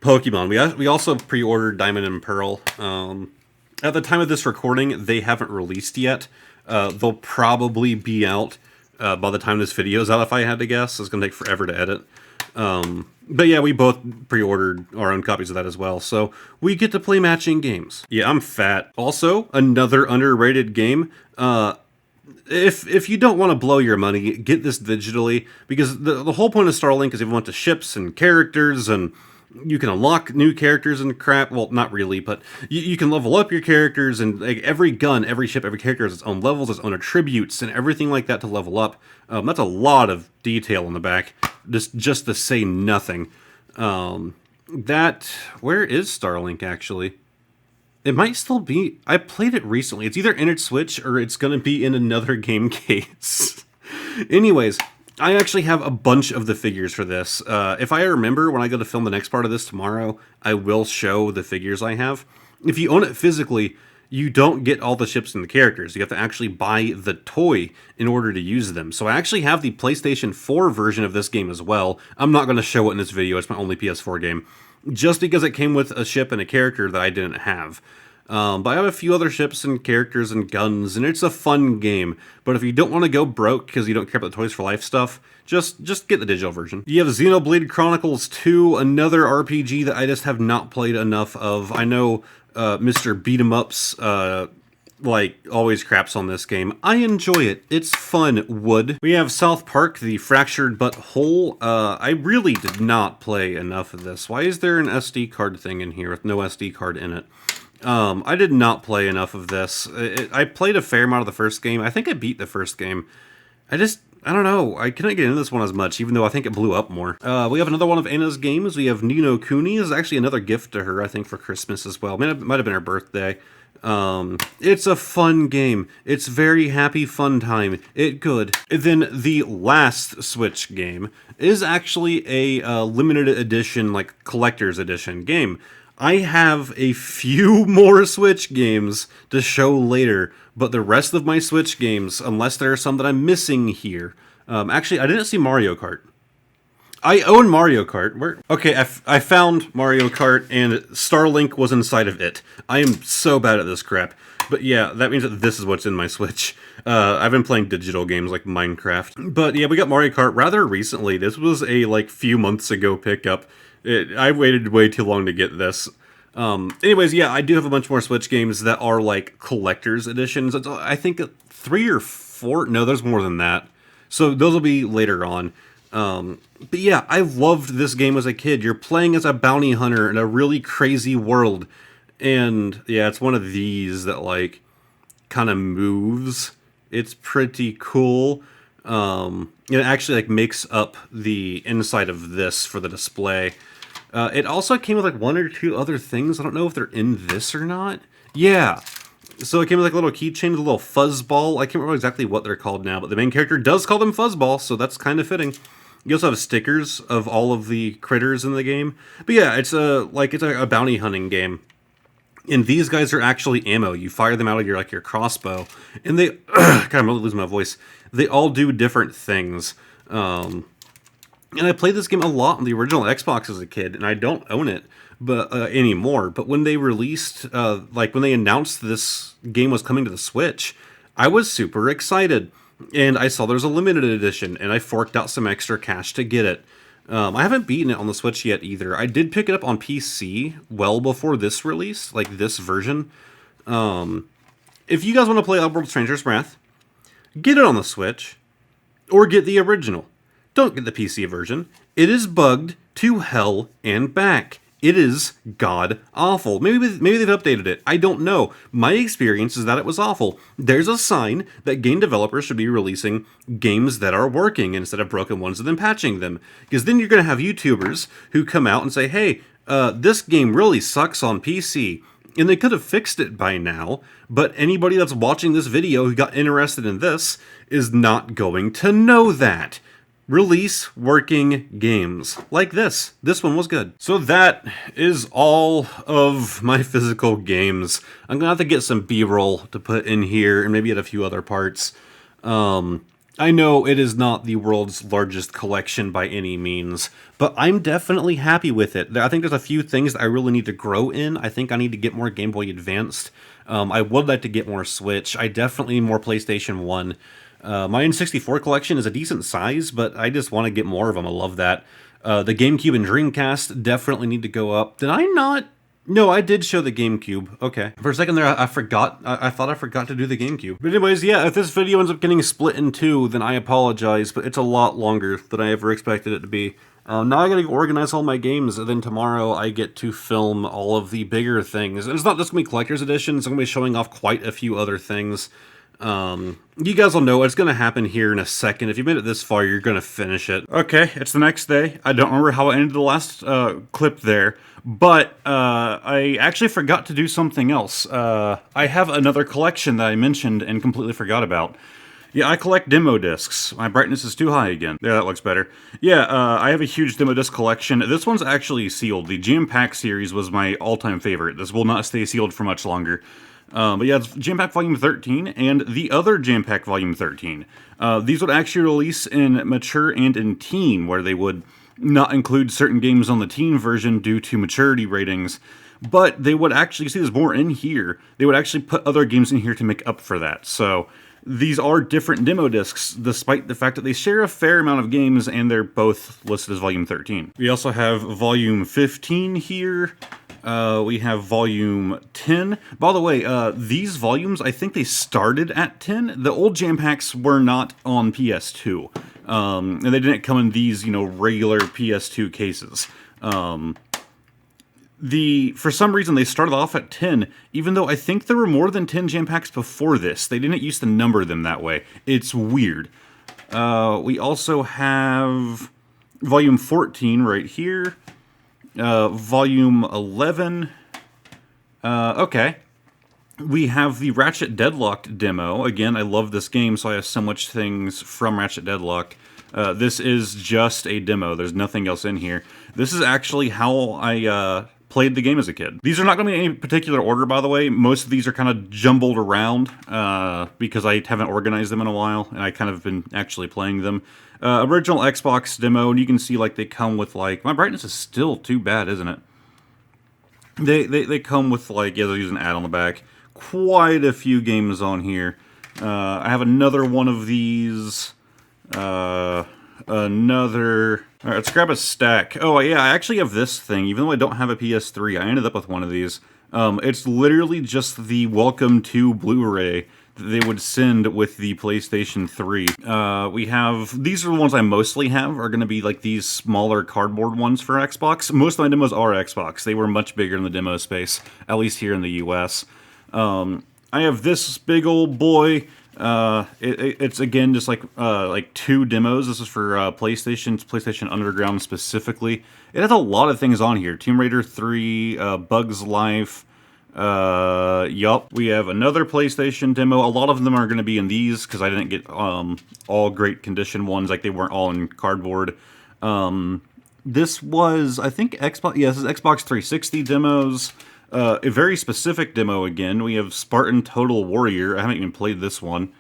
Pokemon. We also pre-ordered Diamond and Pearl. At the time of this recording, they haven't released yet. They'll probably be out by the time this video is out, if I had to guess. It's going to take forever to edit. But yeah, we both pre-ordered our own copies of that as well, so we get to play matching games. Yeah, I'm fat. Also, another underrated game. If you don't want to blow your money, get this digitally, because the whole point of Starlink is if you want to ships and characters, and you can unlock new characters and crap. Well, not really, but you can level up your characters, and like every gun, every ship, every character has its own levels, its own attributes, and everything like that to level up. That's a lot of detail in the back, just to say nothing. Where is Starlink, actually? It might still be. I played it recently. It's either in its Switch or it's going to be in another game case. Anyways, I actually have a bunch of the figures for this. If I remember, when I go to film the next part of this tomorrow, I will show the figures I have. If you own it physically, you don't get all the ships and the characters. You have to actually buy the toy in order to use them. So I actually have the PlayStation 4 version of this game as well. I'm not going to show it in this video. It's my only PS4 game. Just because it came with a ship and a character that I didn't have. But I have a few other ships and characters and guns, and it's a fun game. But if you don't want to go broke because you don't care about the Toys for Life stuff, just get the digital version. You have Xenoblade Chronicles 2, another RPG that I just have not played enough of. I know Mr. Beat 'em Ups like always craps on this game. I enjoy it. It's fun. Wood. We have South Park, the Fractured But Whole. I really did not play enough of this. Why is there an SD card thing in here with no SD card in it? I did not play enough of this. I played a fair amount of the first game. I think I beat the first game. I don't know. I couldn't get into this one as much, even though I think it blew up more. We have another one of Anna's games. We have Ni no Kuni. This is actually another gift to her, I think, for Christmas as well. Might have been her birthday. It's a fun game. It's very happy fun time. It good. And then the last Switch game is actually a limited edition, like collector's edition game. I have a few more Switch games to show later, but the rest of my Switch games, unless there are some that I'm missing here, actually, I didn't see Mario Kart. I own Mario Kart. Okay, I found Mario Kart, and Starlink was inside of it. I am so bad at this crap. But yeah, that means that this is what's in my Switch. I've been playing digital games like Minecraft. But yeah, we got Mario Kart rather recently. This was a few months ago pickup. I waited way too long to get this. Anyways, yeah, I do have a bunch more Switch games that are like collector's editions. I think 3 or 4. No, there's more than that. So those will be later on. But yeah, I loved this game as a kid. You're playing as a bounty hunter in a really crazy world. And yeah, it's one of these that like kind of moves. It's pretty cool. It actually like makes up the inside of this for the display. It also came with like 1 or 2 other things. I don't know if they're in this or not. Yeah. So it came with like a little keychain with a little fuzzball. I can't remember exactly what they're called now, but the main character does call them fuzzball, so that's kind of fitting. You also have stickers of all of the critters in the game. But yeah, it's a bounty hunting game. And these guys are actually ammo. You fire them out of your crossbow, and they God, I'm really losing my voice. They all do different things. And I played this game a lot on the original Xbox as a kid, and I don't own it but anymore. But when they released, when they announced this game was coming to the Switch, I was super excited. And I saw there's a limited edition, and I forked out some extra cash to get it. I haven't beaten it on the Switch yet either. I did pick it up on PC well before this release, like this version. If you guys want to play Oddworld Stranger's Wrath, get it on the Switch, or get the original. Don't get the PC version. It is bugged to hell and back. It is god awful. Maybe they've updated it. I don't know. My experience is that it was awful. There's a sign that game developers should be releasing games that are working instead of broken ones and then patching them. Because then you're going to have YouTubers who come out and say, hey, this game really sucks on PC. And they could have fixed it by now, but anybody that's watching this video who got interested in this is not going to know that. Release working games like this. This one was good. So that is all of my physical games. I'm gonna have to get some B-roll to put in here and maybe at a few other parts. I know it is not the world's largest collection by any means, but I'm definitely happy with it. I think there's a few things that I really need to grow in. I think I need to get more Game Boy Advanced. I would like to get more Switch. I definitely need more PlayStation 1. My N64 collection is a decent size, but I just want to get more of them. I love that. The GameCube and Dreamcast definitely need to go up. Did I not? No, I did show the GameCube. Okay. For a second there, I forgot. I thought I forgot to do the GameCube. But anyways, yeah, if this video ends up getting split in 2, then I apologize, but it's a lot longer than I ever expected it to be. Now I gotta organize all my games, and then tomorrow I get to film all of the bigger things. And it's not just gonna be collector's editions, I'm gonna be showing off quite a few other things. You guys will know it's going to happen here in a second. If you made it this far, you're going to finish it. Okay, it's the next day. I don't remember how I ended the last clip there, but I actually forgot to do something else. I have another collection that I mentioned and completely forgot about. Yeah, I collect demo discs. My brightness is too high again. Yeah, that looks better. Yeah, I have a huge demo disc collection. This one's actually sealed. The Jam Pack series was my all-time favorite. This will not stay sealed for much longer. But yeah, it's Jam Pack Volume 13 and the other Jam Pack Volume 13. These would actually release in Mature and in Teen, where they would not include certain games on the Teen version due to maturity ratings. But they would actually, you see there's more in here, they would actually put other games in here to make up for that. So these are different demo discs, despite the fact that they share a fair amount of games and they're both listed as Volume 13. We also have Volume 15 here. We have volume 10. By the way, these volumes, I think they started at 10. The old jam packs were not on PS2. And they didn't come in these, regular PS2 cases. For some reason, they started off at 10, even though I think there were more than 10 jam packs before this. They didn't used to number them that way. It's weird. We also have volume 14 right here. Volume 11. Okay. We have the Ratchet Deadlocked demo. Again, I love this game, so I have so much things from Ratchet Deadlock. This is just a demo. There's nothing else in here. This is actually how I played the game as a kid. These are not going to be in any particular order, by the way. Most of these are kind of jumbled around because I haven't organized them in a while, and I kind of been actually playing them. Original Xbox demo, and you can see like they come with like, my brightness is still too bad, isn't it? They come with like, yeah, they'll use an ad on the back. Quite a few games on here. I have another one of these. Another. All right, let's grab a stack. Oh yeah, I actually have this thing. Even though I don't have a PS3, I ended up with one of these. It's literally just the Welcome to Blu-ray that they would send with the PlayStation 3. We have, these are the ones I mostly have, are going to be like these smaller cardboard ones for Xbox. Most of my demos are Xbox. They were much bigger in the demo space, at least here in the US. I have this big old boy. It's again just like two demos. This is for PlayStation Underground specifically. It has a lot of things on here. Tomb Raider 3, Bugs Life. Yup. We have another PlayStation demo. A lot of them are going to be in these because I didn't get all great condition ones. Like they weren't all in cardboard. This was, I think, Xbox. Yeah, this is Xbox 360 demos. A very specific demo again. We have Spartan Total Warrior. I haven't even played this one.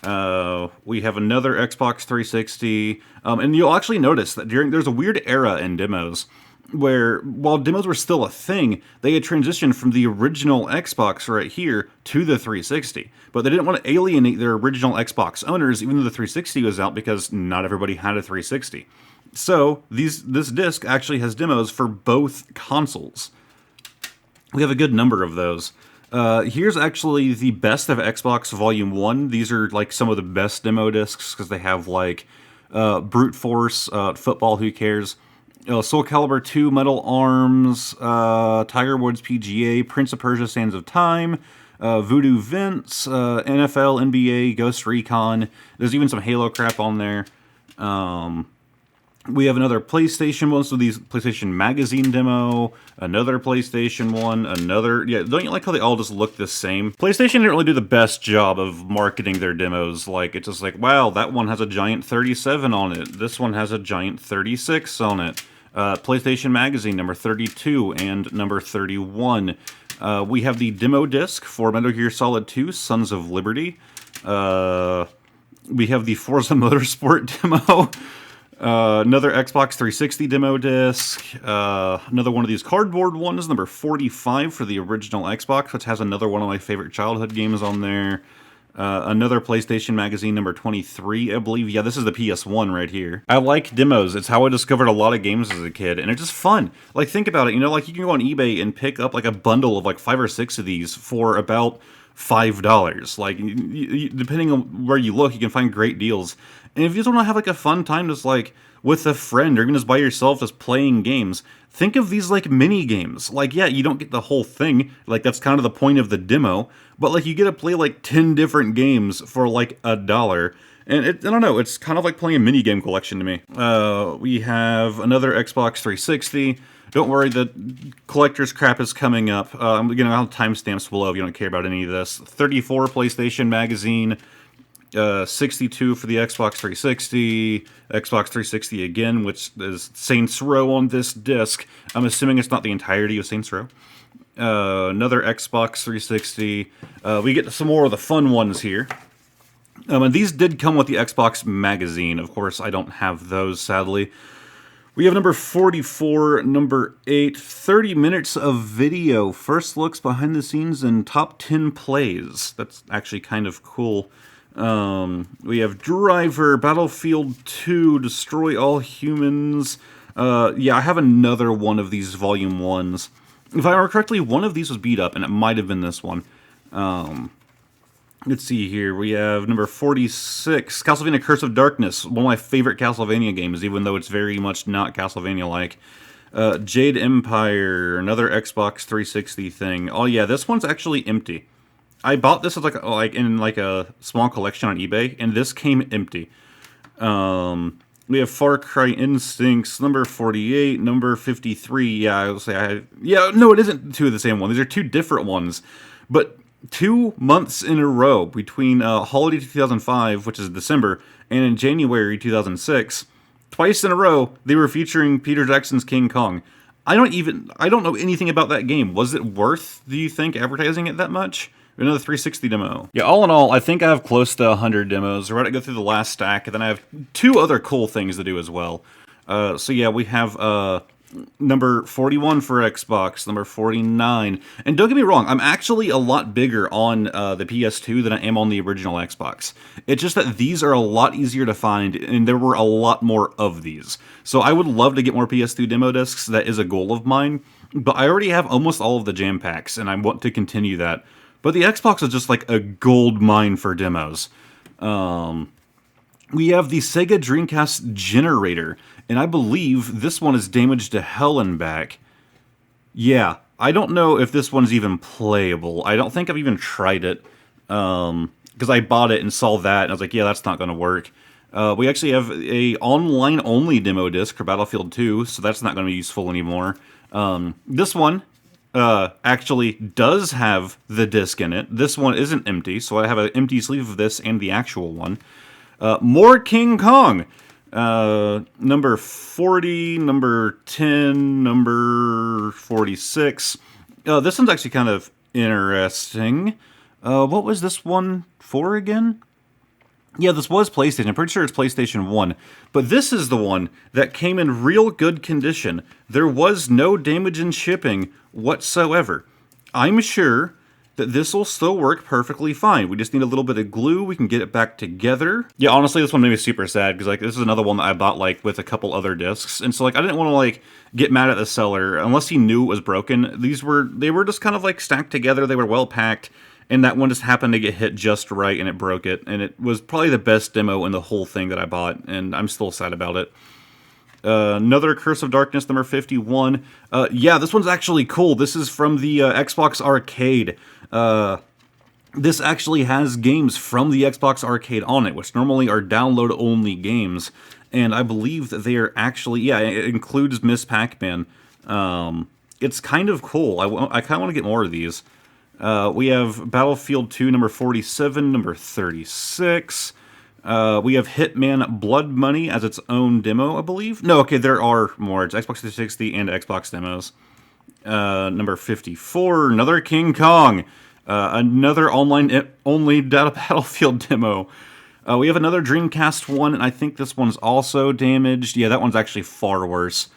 We have another Xbox 360. And you'll actually notice that there's a weird era in demos where, while demos were still a thing, they had transitioned from the original Xbox right here to the 360. But they didn't want to alienate their original Xbox owners, even though the 360 was out, because not everybody had a 360. So this disc actually has demos for both consoles. We have a good number of those. Here's actually the best of Xbox Volume 1. These are like some of the best demo discs because they have like Brute Force, Football, Who Cares? Soul Calibur 2, Metal Arms, Tiger Woods PGA, Prince of Persia Sands of Time, Voodoo Vince, NFL, NBA, Ghost Recon. There's even some Halo crap on there. We have another PlayStation one, so these PlayStation Magazine demo, another PlayStation one, another... Yeah, don't you like how they all just look the same? PlayStation didn't really do the best job of marketing their demos. Like, it's just like, wow, that one has a giant 37 on it. This one has a giant 36 on it. PlayStation Magazine, number 32 and number 31. We have the demo disc for Metal Gear Solid 2, Sons of Liberty. We have the Forza Motorsport demo. Another Xbox 360 demo disc. Another one of these cardboard ones, number 45 for the original Xbox, which has another one of my favorite childhood games on there. Another PlayStation Magazine, number 23, I believe. Yeah, this is the PS1 right here. I like demos. It's how I discovered a lot of games as a kid, and it's just fun. Like, think about it. Like, you can go on eBay and pick up, like, a bundle of, like, 5 or 6 of these for about $5. Like, depending on where you look, you can find great deals. And if you just want to have, like, a fun time just, like, with a friend, or even just by yourself just playing games, think of these, like, mini games. Like, yeah, you don't get the whole thing. Like, that's kind of the point of the demo. But, like, you get to play, like, 10 different games for, like, $1. And I don't know, it's kind of like playing a mini game collection to me. We have another Xbox 360. Don't worry, the collector's crap is coming up. I'm going to have timestamps below if you don't care about any of this. 34 PlayStation Magazine. 62 for the Xbox 360, Xbox 360 again, which is Saints Row on this disc. I'm assuming it's not the entirety of Saints Row. Another Xbox 360. We get some more of the fun ones here. And these did come with the Xbox Magazine. Of course, I don't have those, sadly. We have number 44, number 8, 30 minutes of video. First looks, behind the scenes, and top 10 plays. That's actually kind of cool. We have Driver, Battlefield 2, Destroy All Humans. Yeah, I have another one of these Volume 1s. If I remember correctly, one of these was beat up, and it might have been this one. Let's see here. We have number 46, Castlevania Curse of Darkness, one of my favorite Castlevania games, even though it's very much not Castlevania-like. Jade Empire, another Xbox 360 thing. Oh yeah, this one's actually empty. I bought this as like in a small collection on eBay, and this came empty. We have Far Cry Instincts, number 48, number 53. Yeah, I will say no, it isn't two of the same one. These are two different ones, but 2 months in a row between holiday 2005, which is December, and in January 2006, twice in a row they were featuring Peter Jackson's King Kong. I don't know anything about that game. Was it worth, do you think, advertising it that much? Another 360 demo. Yeah, all in all, I think I have close to 100 demos. We're about to go through the last stack, and then I have 2 other cool things to do as well. So yeah, we have number 41 for Xbox, number 49. And don't get me wrong, I'm actually a lot bigger on the PS2 than I am on the original Xbox. It's just that these are a lot easier to find, and there were a lot more of these. So I would love to get more PS2 demo discs. That is a goal of mine. But I already have almost all of the jam packs, and I want to continue that. But the Xbox is just like a gold mine for demos. We have the Sega Dreamcast Generator, and I believe this one is damaged to hell and back. Yeah, I don't know if this one's even playable. I don't think I've even tried it, because I bought it and saw that, and I was like, yeah, that's not going to work. We actually have a online-only demo disc for Battlefield 2, so that's not going to be useful anymore. This one actually does have the disc in it. This one isn't empty, so I have an empty sleeve of this and the actual one. More King Kong. Number 40, number 10, number 46. This one's actually kind of interesting. What was this one for again? Yeah, this was PlayStation. I'm pretty sure it's PlayStation 1. But this is the one that came in real good condition. There was no damage in shipping whatsoever. I'm sure that this will still work perfectly fine. We just need a little bit of glue. We can get it back together. Yeah, honestly, this one made me super sad because this is another one that I bought with a couple other discs, and so I didn't want to get mad at the seller unless he knew it was broken. They were just kind of stacked together. They were well packed, and that one just happened to get hit just right, and it broke it. And it was probably the best demo in the whole thing that I bought, and I'm still sad about it. Another Curse of Darkness, number 51. Yeah, this one's actually cool. This is from the Xbox Arcade. This actually has games from the Xbox Arcade on it, which normally are download-only games. And I believe that they are actually, yeah, it includes Miss Pac-Man. It's kind of cool. I kind of want to get more of these. We have Battlefield 2, number 47, number 36. We have Hitman Blood Money as its own demo, I believe. No, okay, there are more. It's Xbox 360 and Xbox demos. Number 54, another King Kong. Another online-only Battlefield demo. We have another Dreamcast one, and I think this one's also damaged. Yeah, that one's actually far worse.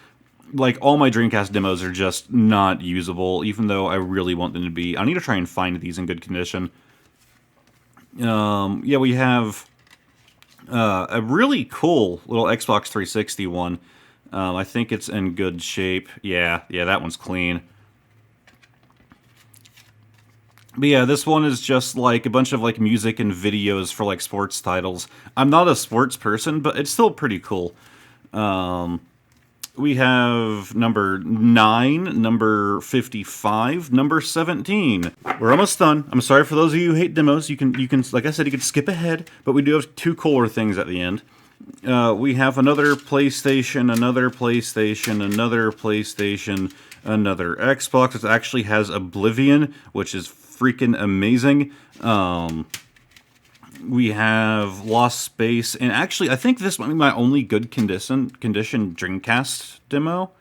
All my Dreamcast demos are just not usable, even though I really want them to be. I need to try and find these in good condition. Yeah, we have a really cool little Xbox 360 one. I think it's in good shape. Yeah, that one's clean. But yeah, this one is just a bunch of music and videos for sports titles. I'm not a sports person, but it's still pretty cool. We have number 9, number 55, number 17. We're almost done. I'm sorry for those of you who hate demos. You can, like I said, you can skip ahead, but we do have 2 cooler things at the end. We have another PlayStation, another PlayStation, another PlayStation, another Xbox. It actually has Oblivion, which is freaking amazing. We have Lost Space, and actually, I think this might be my only good condition Dreamcast demo.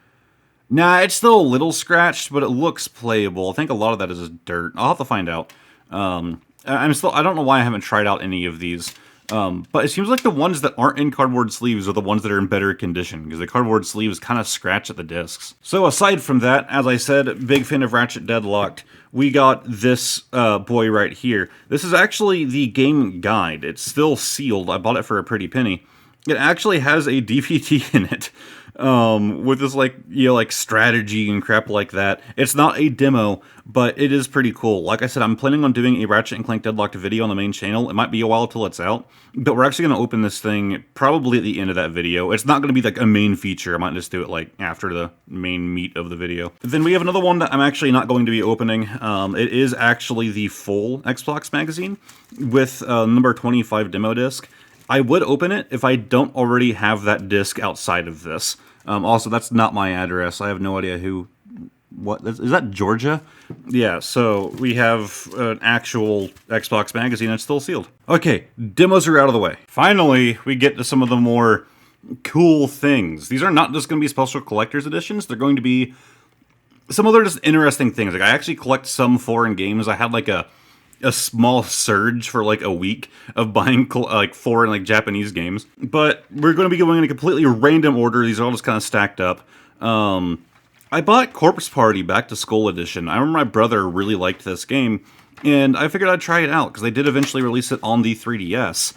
Nah, it's still a little scratched, but it looks playable. I think a lot of that is just dirt. I'll have to find out. I don't know why I haven't tried out any of these. But it seems like the ones that aren't in cardboard sleeves are the ones that are in better condition, because the cardboard sleeves kind of scratch at the discs. So aside from that, as I said, big fan of Ratchet Deadlocked, we got this boy right here. This is actually the game guide. It's still sealed. I bought it for a pretty penny. it actually has a DVD in it, with this like like strategy and crap like that. It's not a demo, but it is pretty cool. Like I said, I'm planning on doing a Ratchet and Clank Deadlocked video on the main channel. It might be a while till it's out, but we're actually going to open this thing probably at the end of that video. It's not going to be like a main feature. I might just do it like after the main meat of the video. Then we have another one that I'm actually not going to be opening. It is actually the full Xbox magazine with number 25 demo disc. I would open it if I don't already have that disc outside of this. Also, that's not my address. I have no idea what is that, Georgia? Yeah, so we have an actual Xbox magazine that's still sealed. Okay, demos are out of the way. Finally, we get to some of the more cool things. These are not just going to be special collector's editions. They're going to be some other just interesting things. Like, I actually collect some foreign games. I had like a small surge for like a week of buying like foreign like Japanese games, but we're going to be going in a completely random order. These are all just kind of stacked up. I bought Corpse Party Back to School Edition. I remember my brother really liked this game, and I figured I'd try it out because they did eventually release it on the 3DS.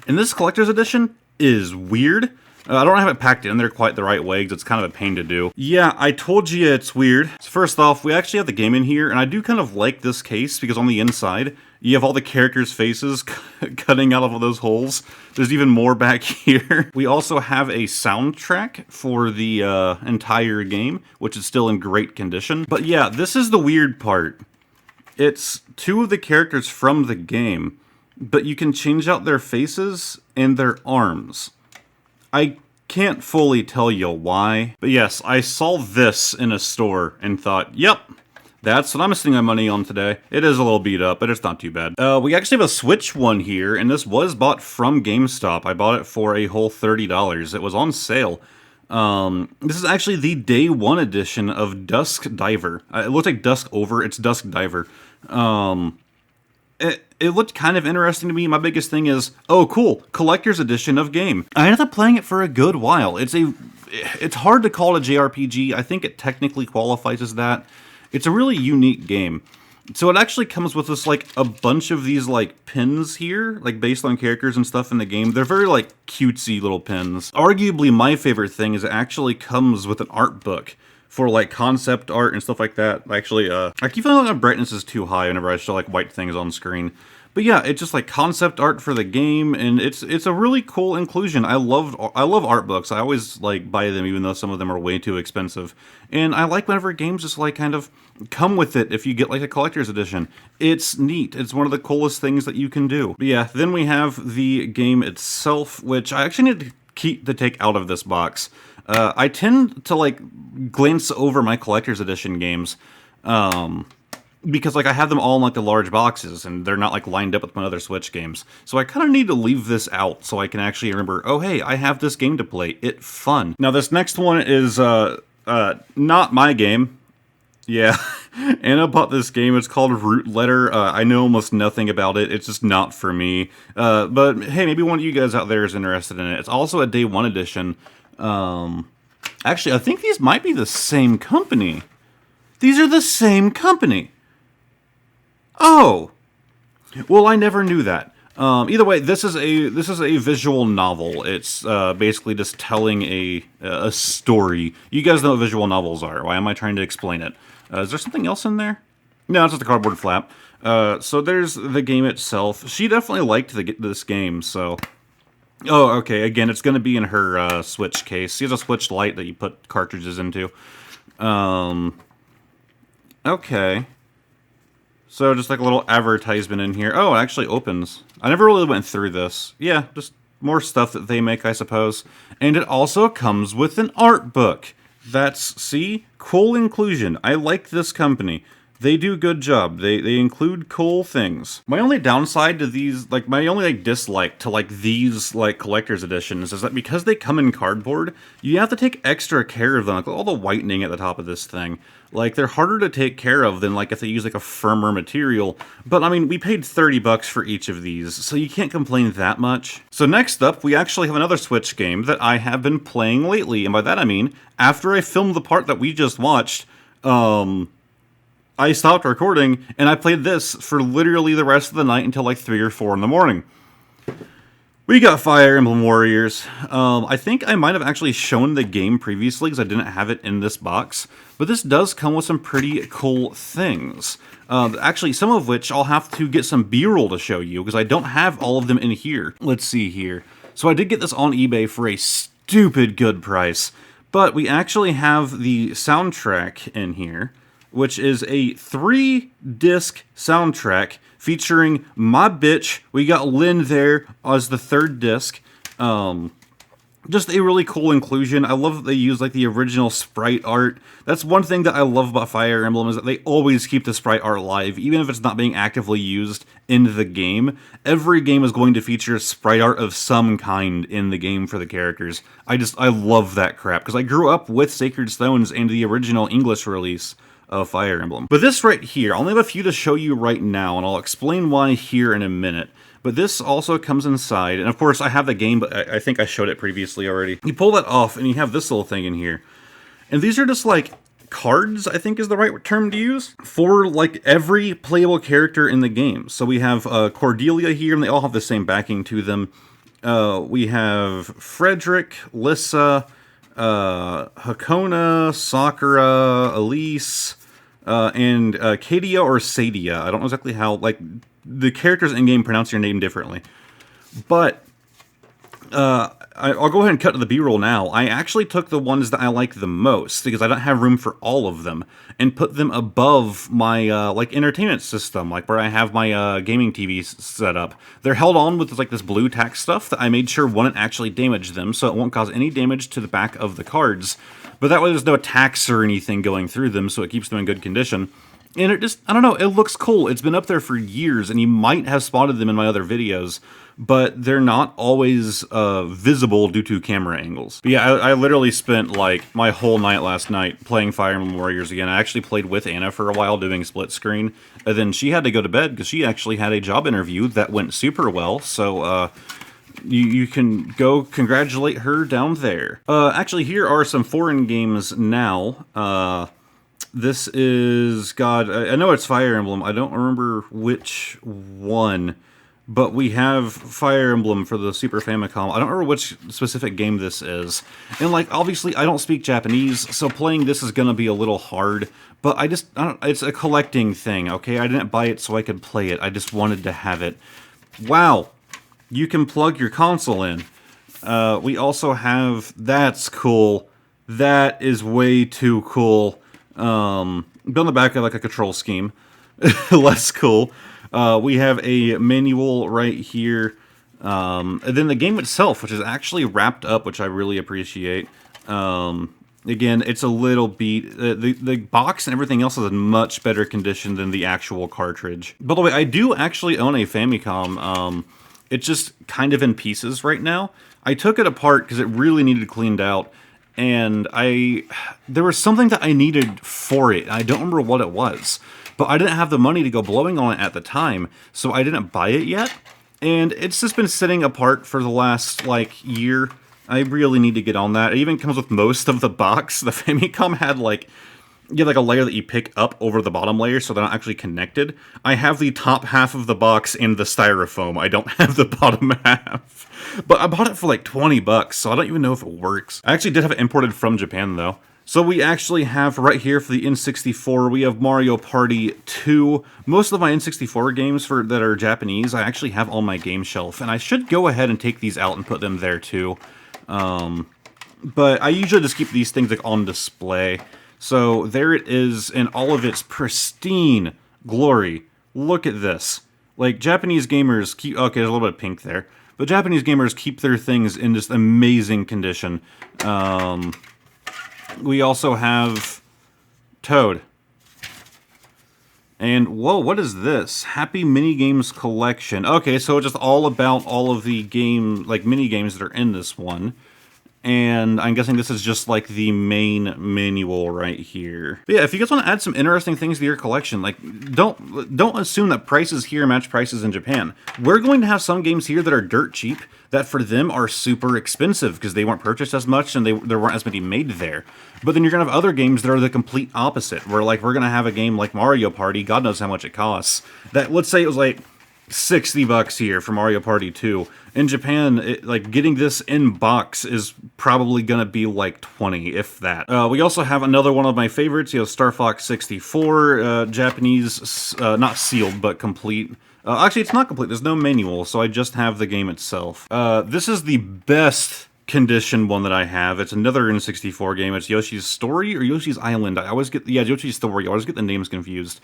And this collector's edition is weird. I don't have it packed in there quite the right way because it's kind of a pain to do. Yeah, I told you it's weird. So first off, we actually have the game in here, and I do kind of like this case because on the inside, you have all the characters' faces cutting out of those holes. There's even more back here. We also have a soundtrack for the entire game, which is still in great condition. But yeah, this is the weird part. It's two of the characters from the game, but you can change out their faces and their arms. I can't fully tell you why, but yes, I saw this in a store and thought, yep, that's what I'm spending my money on today. It is a little beat up, but it's not too bad. We actually have a Switch one here, and this was bought from GameStop. I bought it for a whole $30. It was on sale. This is actually the day one edition of Dusk Diver. It looks like Dusk Over. It's Dusk Diver. It looked kind of interesting to me. My biggest thing is, oh cool, collector's edition of game. I ended up playing it for a good while. It's hard to call it a JRPG. I think it technically qualifies as that. It's a really unique game. So it actually comes with this like a bunch of these like pins here, like based on characters and stuff in the game. They're very like cutesy little pins. Arguably my favorite thing is it actually comes with an art book for like concept art and stuff like that. Actually, I keep feeling like my brightness is too high whenever I show like white things on screen. But yeah, it's just like concept art for the game, and it's a really cool inclusion. I love art books. I always like buy them, even though some of them are way too expensive. And I like whenever games just like kind of come with it if you get like a collector's edition. It's neat. It's one of the coolest things that you can do. But yeah, then we have the game itself, which I actually need to take out of this box. I tend to like glance over my collector's edition games, because like I have them all in like the large boxes and they're not like lined up with my other Switch games. So I kind of need to leave this out so I can actually remember, oh hey, I have this game to play. It's fun. Now this next one is not my game. Yeah, Anna bought this game. It's called Root Letter. I know almost nothing about it. It's just not for me. But hey, maybe one of you guys out there is interested in it. It's also a day one edition. Actually, I think these might be the same company. These are the same company. Oh, well, I never knew that. Either way, this is a visual novel. It's basically just telling a story. You guys know what visual novels are. Why am I trying to explain it? Is there something else in there? No, it's just a cardboard flap. So there's the game itself. She definitely liked this game, so... Oh, okay, again, it's going to be in her Switch case. She has a Switch Lite that you put cartridges into. Okay. So just like a little advertisement in here. Oh, it actually opens. I never really went through this. Yeah, just more stuff that they make, I suppose. And it also comes with an art book. See? Cool inclusion. I like this company. They do a good job. They include cool things. My only downside to these, like my only like dislike to like these like collector's editions is that because they come in cardboard, you have to take extra care of them. Like all the whitening at the top of this thing. Like they're harder to take care of than like if they use like a firmer material. But I mean, we paid $30 for each of these, so you can't complain that much. So next up, we actually have another Switch game that I have been playing lately. And by that I mean, after I filmed the part that we just watched, I stopped recording, and I played this for literally the rest of the night until like 3 or 4 in the morning. We got Fire Emblem Warriors. I think I might have actually shown the game previously because I didn't have it in this box, but this does come with some pretty cool things. Actually, some of which I'll have to get some B-roll to show you because I don't have all of them in here. Let's see here. So I did get this on eBay for a stupid good price, but we actually have the soundtrack in here, which is a 3-disc soundtrack featuring my bitch. We got Lynn there as the 3rd disc. Just a really cool inclusion. I love that they use like the original sprite art. That's one thing that I love about Fire Emblem is that they always keep the sprite art live, even if it's not being actively used in the game. Every game is going to feature sprite art of some kind in the game for the characters. I love that crap because I grew up with Sacred Stones and the original English release of Fire Emblem. But this right here, I only have a few to show you right now, and I'll explain why here in a minute. But this also comes inside, and of course I have the game, but I think I showed it previously already. You pull that off, and you have this little thing in here. And these are just like cards, I think is the right term to use, for like every playable character in the game. So we have Cordelia here, and they all have the same backing to them. We have Frederick, Lissa, Hakona, Sakura, Elise, and Kadia or Sadia. I don't know exactly how, like, the characters in-game pronounce your name differently. But, I'll go ahead and cut to the B-roll now. I actually took the ones that I like the most, because I don't have room for all of them, and put them above my, like, entertainment system, like where I have my, gaming TV set up. They're held on with, like, this blue tack stuff that I made sure wouldn't actually damage them, so it won't cause any damage to the back of the cards. But that way there's no attacks or anything going through them, so it keeps them in good condition. And it just, I don't know, it looks cool. It's been up there for years, and you might have spotted them in my other videos, but they're not always visible due to camera angles. But yeah, I literally spent like my whole night last night playing Fire Emblem Warriors again. I actually played with Anna for a while doing split screen, and then she had to go to bed because she actually had a job interview that went super well, so you can go congratulate her down there. Actually, here are some foreign games now. This is, God, I know it's Fire Emblem. I don't remember which one, but we have Fire Emblem for the Super Famicom. I don't remember which specific game this is. And, like, obviously, I don't speak Japanese, so playing this is going to be a little hard. But it's a collecting thing, okay? I didn't buy it so I could play it. I just wanted to have it. Wow. You can plug your console in. We also have, that's cool. That is way too cool. On the back of like a control scheme. Less cool. We have a manual right here. And then the game itself, which is actually wrapped up, which I really appreciate. Again, it's a little beat. The box and everything else is in much better condition than the actual cartridge. By the way, I do actually own a Famicom. It's just kind of in pieces right now. I took it apart because it really needed cleaned out. And there was something that I needed for it. I don't remember what it was, but I didn't have the money to go blowing on it at the time, so I didn't buy it yet. And it's just been sitting apart for the last, like, year. I really need to get on that. It even comes with most of the box. The Famicom had, like, you have like a layer that you pick up over the bottom layer, so they're not actually connected. I have the top half of the box in the styrofoam. I don't have the bottom half. But I bought it for like 20 bucks, so I don't even know if it works. I actually did have it imported from Japan, though. So we actually have right here for the N64, we have Mario Party 2. Most of my N64 games that are Japanese, I actually have on my game shelf. And I should go ahead and take these out and put them there, too. But I usually just keep these things like on display. So there it is in all of its pristine glory. Look at this. Like, Japanese gamers keep... Okay, there's a little bit of pink there. But Japanese gamers keep their things in just amazing condition. We also have Toad. And, whoa, what is this? Happy Minigames Collection. Okay, so it's just all about all of the mini games that are in this one. And I'm guessing this is just like the main manual right here. But yeah, if you guys want to add some interesting things to your collection, like don't assume that prices here match prices in Japan. We're going to have some games here that are dirt cheap that for them are super expensive because they weren't purchased as much and there weren't as many made there. But then you're going to have other games that are the complete opposite, where like we're going to have a game like Mario Party, God knows how much it costs, that let's say it was like $60 here for Mario Party 2. In Japan, like getting this in box is probably gonna be like 20, if that. We also have another one of my favorites, Star Fox 64, Japanese, not sealed, but complete. Actually, it's not complete, there's no manual, so I just have the game itself. This is the best condition one that I have. It's another N64 game. It's Yoshi's Story or Yoshi's Island. I always get, Yoshi's Story. I always get the names confused.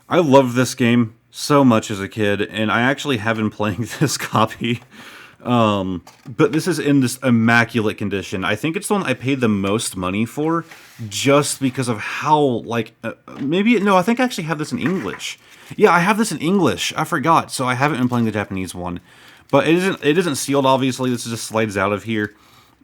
I love this game so much as a kid, and I actually have been playing this copy. But this is in this immaculate condition. I think it's the one I paid the most money for, just because of how, like, I think I actually have this in English. Yeah, I have this in English. I forgot, so I haven't been playing the Japanese one. But it isn't sealed, obviously. This just slides out of here.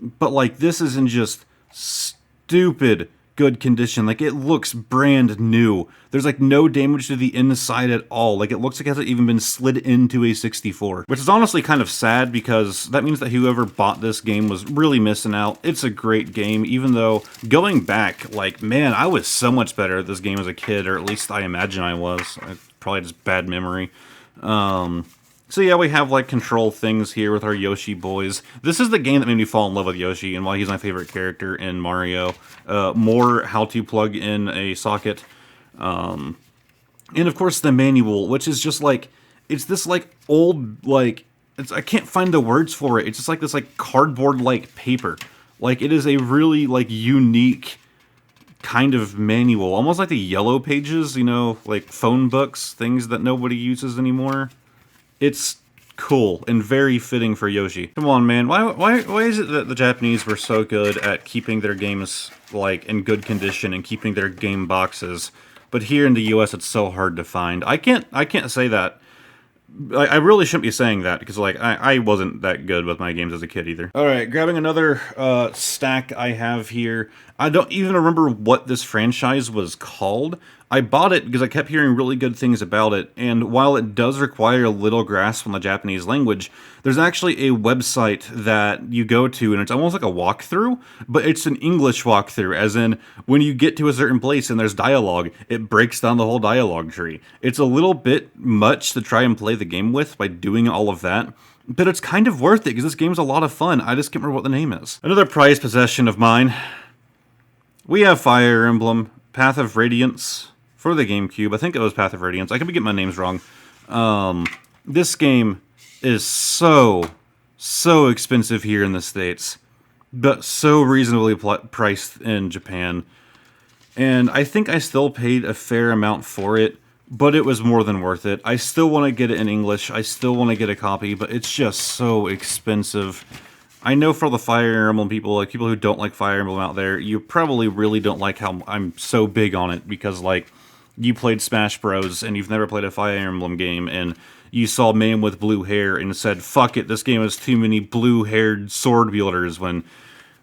But, like, this is in just stupid good condition. Like, it looks brand new. There's, like, no damage to the inside at all. Like, it looks like it hasn't even been slid into a 64. Which is honestly kind of sad, because that means that whoever bought this game was really missing out. It's a great game, even though, going back, like, man, I was so much better at this game as a kid, or at least I imagine I was. Probably just bad memory. So yeah, we have like control things here with our Yoshi boys. This is the game that made me fall in love with Yoshi and why he's my favorite character in Mario. More how to plug in a socket. And of course the manual, which is just like, it's this like old, like, I can't find the words for it. It's just like this like cardboard-like paper. Like, it is a really like unique kind of manual. Almost like the Yellow Pages, like phone books, things that nobody uses anymore. It's cool and very fitting for Yoshi. Come on, man. Why is it that the Japanese were so good at keeping their games, like, in good condition and keeping their game boxes, but here in the US it's so hard to find? I can't say that. I really shouldn't be saying that, because, like, I wasn't that good with my games as a kid either. Alright, grabbing another stack I have here. I don't even remember what this franchise was called. I bought it because I kept hearing really good things about it, and while it does require a little grasp on the Japanese language, there's actually a website that you go to, and it's almost like a walkthrough, but it's an English walkthrough, as in, when you get to a certain place and there's dialogue, it breaks down the whole dialogue tree. It's a little bit much to try and play the game with by doing all of that, but it's kind of worth it, because this game's a lot of fun. I just can't remember what the name is. Another prized possession of mine. We have Fire Emblem, Path of Radiance, for the GameCube. I think it was Path of Radiance. I could be getting my names wrong. This game is so expensive here in the States, but so reasonably priced in Japan. And I think I still paid a fair amount for it, but it was more than worth it. I still want to get it in English. I still want to get a copy, but it's just so expensive. I know for the Fire Emblem people, like people who don't like Fire Emblem out there, you probably really don't like how I'm so big on it, because, like, you played Smash Bros. And you've never played a Fire Emblem game, and you saw Man with blue hair and said, fuck it, this game has too many blue-haired sword wielders, when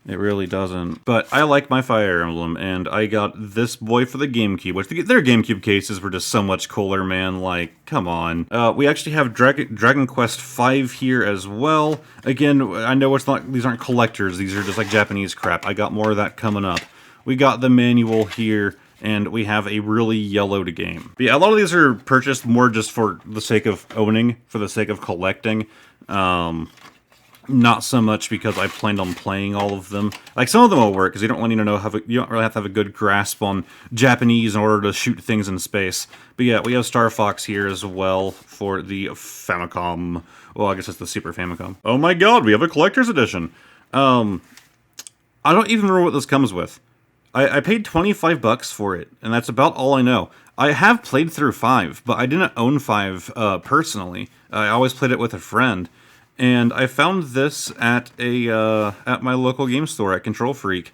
it really doesn't. But I like my Fire Emblem, and I got this boy for the GameCube, which their GameCube cases were just so much cooler, man. Like, come on. We actually have Dragon Quest V here as well. Again, I know it's not; these aren't collectors. These are just like Japanese crap. I got more of that coming up. We got the manual here, and we have a really yellowed game. But yeah, a lot of these are purchased more just for the sake of owning, for the sake of collecting. Not so much because I planned on playing all of them. Like, some of them will work, because you don't really need to know you don't really have to have a good grasp on Japanese in order to shoot things in space. But yeah, we have Star Fox here as well for the Famicom. Well, I guess it's the Super Famicom. Oh my god, we have a collector's edition. I don't even remember what this comes with. I paid $25 for it, and that's about all I know. I have played through 5, but I didn't own 5 personally. I always played it with a friend. And I found this at my local game store at Control Freak,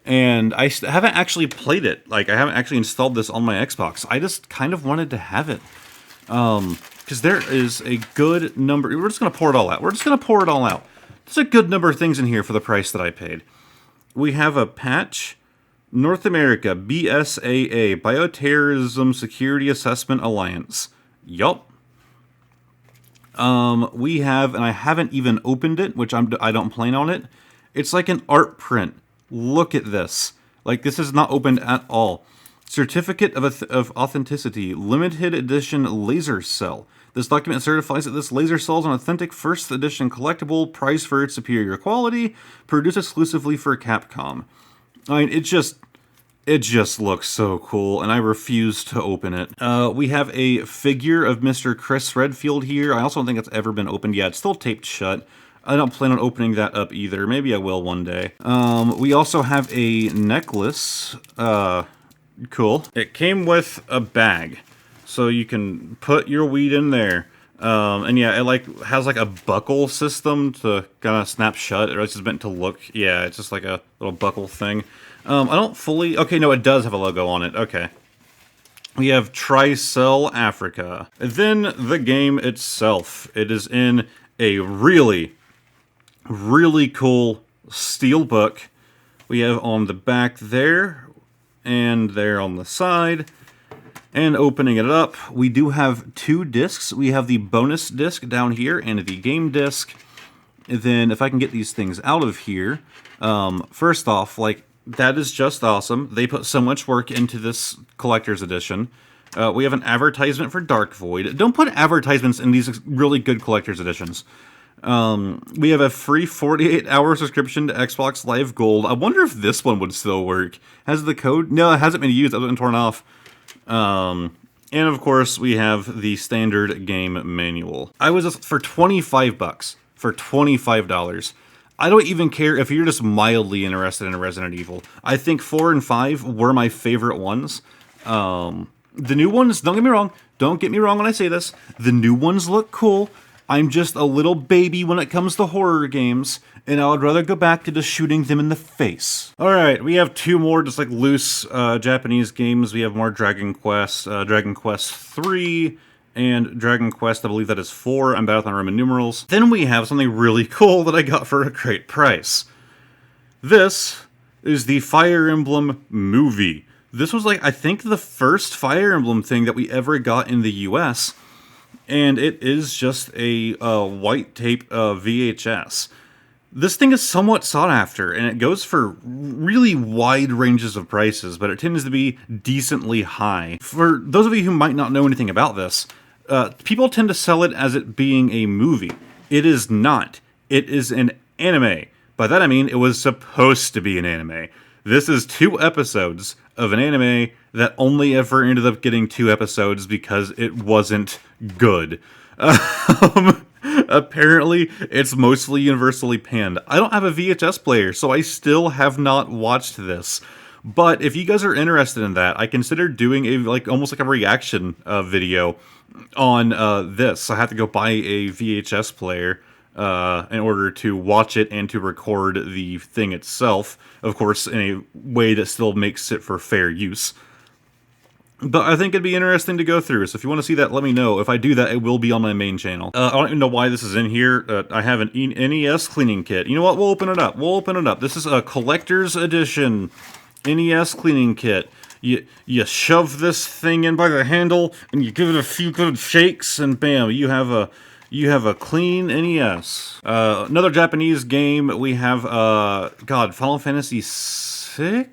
and I haven't actually played it. Like, I haven't actually installed this on my Xbox. I just kind of wanted to have it, because there is a good number. We're just gonna pour it all out. There's a good number of things in here for the price that I paid. We have a patch, North America BSAA, Bioterrorism Security Assessment Alliance. Yup. We have, and I haven't even opened it, which I don't plan on it. It's like an art print. Look at this. Like, this is not opened at all. Certificate of Authenticity, limited edition laser cell. This document certifies that this laser cell is an authentic first edition collectible, prized for its superior quality, produced exclusively for Capcom. I mean, it just looks so cool, and I refuse to open it. We have a figure of Mr. Chris Redfield here. I also don't think it's ever been opened yet. It's still taped shut. I don't plan on opening that up either. Maybe I will one day. We also have a necklace. Cool. It came with a bag, so you can put your weed in there. And yeah, it has a buckle system to kind of snap shut. It's just meant to look. Yeah, it's just like a little buckle thing. I don't fully... Okay, no, it does have a logo on it. Okay. We have Tricell Africa. And then the game itself. It is in a really, really cool steel book. We have on the back there, and there on the side. And opening it up, we do have 2 discs. We have the bonus disc down here and the game disc. And then if I can get these things out of here, first off, that is just awesome. They put so much work into this collector's edition. We have an advertisement for Dark Void. Don't put advertisements in these really good collector's editions. We have a free 48-hour subscription to Xbox Live Gold. I wonder if this one would still work. Has the code? No, it hasn't been used. It hasn't been torn off. And of course, we have the standard game manual. I was for $25. For $25. I don't even care if you're just mildly interested in Resident Evil. I think 4 and 5 were my favorite ones. The new ones, don't get me wrong. Don't get me wrong when I say this. The new ones look cool. I'm just a little baby when it comes to horror games, and I would rather go back to just shooting them in the face. Alright, we have 2 more just loose Japanese games. We have more Dragon Quest 3, and Dragon Quest, I believe that is 4. I'm bad with my Roman numerals. Then we have something really cool that I got for a great price. This is the Fire Emblem movie. This was I think the first Fire Emblem thing that we ever got in the US. And it is just a white tape VHS. This thing is somewhat sought after, and it goes for really wide ranges of prices, but it tends to be decently high. For those of you who might not know anything about this, people tend to sell it as it being a movie. It is not. It is an anime. By that I mean it was supposed to be an anime. This is 2 episodes of an anime that only ever ended up getting 2 episodes because it wasn't good. Apparently, it's mostly universally panned. I don't have a VHS player, so I still have not watched this. But if you guys are interested in that, I consider doing almost like a reaction video on this. I have to go buy a VHS player in order to watch it and to record the thing itself, of course, in a way that still makes it for fair use. But I think it'd be interesting to go through, so if you want to see that, let me know. If I do that, it will be on my main channel. I don't even know why this is in here. I have an NES cleaning kit. You know what? We'll open it up. We'll open it up. This is a collector's edition NES cleaning kit. You shove this thing in by the handle, and you give it a few good shakes, and bam, you have a clean NES. Another Japanese game, we have, Final Fantasy VI,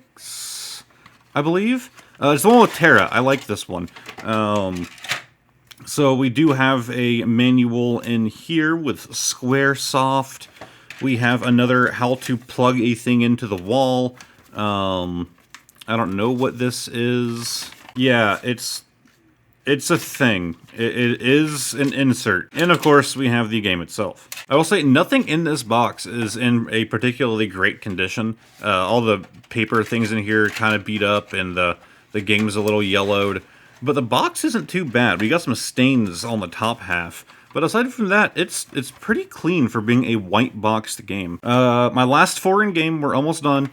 I believe? It's the one with Terra. I like this one. So we do have a manual in here with Squaresoft. We have another how to plug a thing into the wall. I don't know what this is. Yeah, it's a thing. It is an insert. And of course, we have the game itself. I will say, nothing in this box is in a particularly great condition. All the paper things in here kind of beat up, and the game's a little yellowed. But the box isn't too bad. We got some stains on the top half. But aside from that, it's pretty clean for being a white boxed game. My last 4 in game, we're almost done.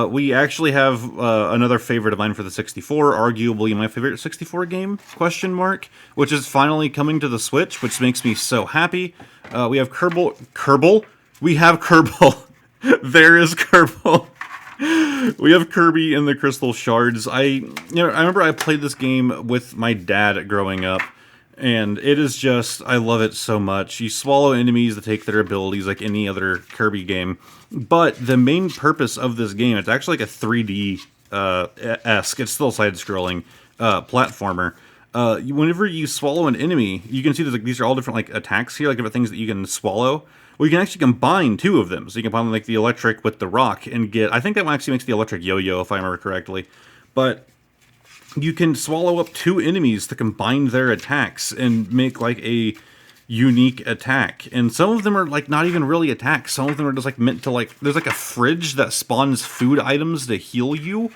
We actually have another favorite of mine for the 64, arguably my favorite 64 game, question mark, which is finally coming to the Switch, which makes me so happy. We have Kerbal? We have Kerbal. There is Kerbal. We have Kirby and the Crystal Shards. I remember I played this game with my dad growing up, and it is just, I love it so much. You swallow enemies to take their abilities like any other Kirby game, but the main purpose of this game, it's actually like a 3D-esque, it's still side-scrolling, platformer. Whenever you swallow an enemy, you can see there's like these are all different like attacks here, like different things that you can swallow. Well, you can actually combine two of them. So you can combine like the electric with the rock and get. I think that one actually makes the electric yo-yo if I remember correctly. But you can swallow up two enemies to combine their attacks and make like a unique attack. And some of them are like not even really attacks. Some of them are just like meant to like. There's like a fridge that spawns food items to heal you.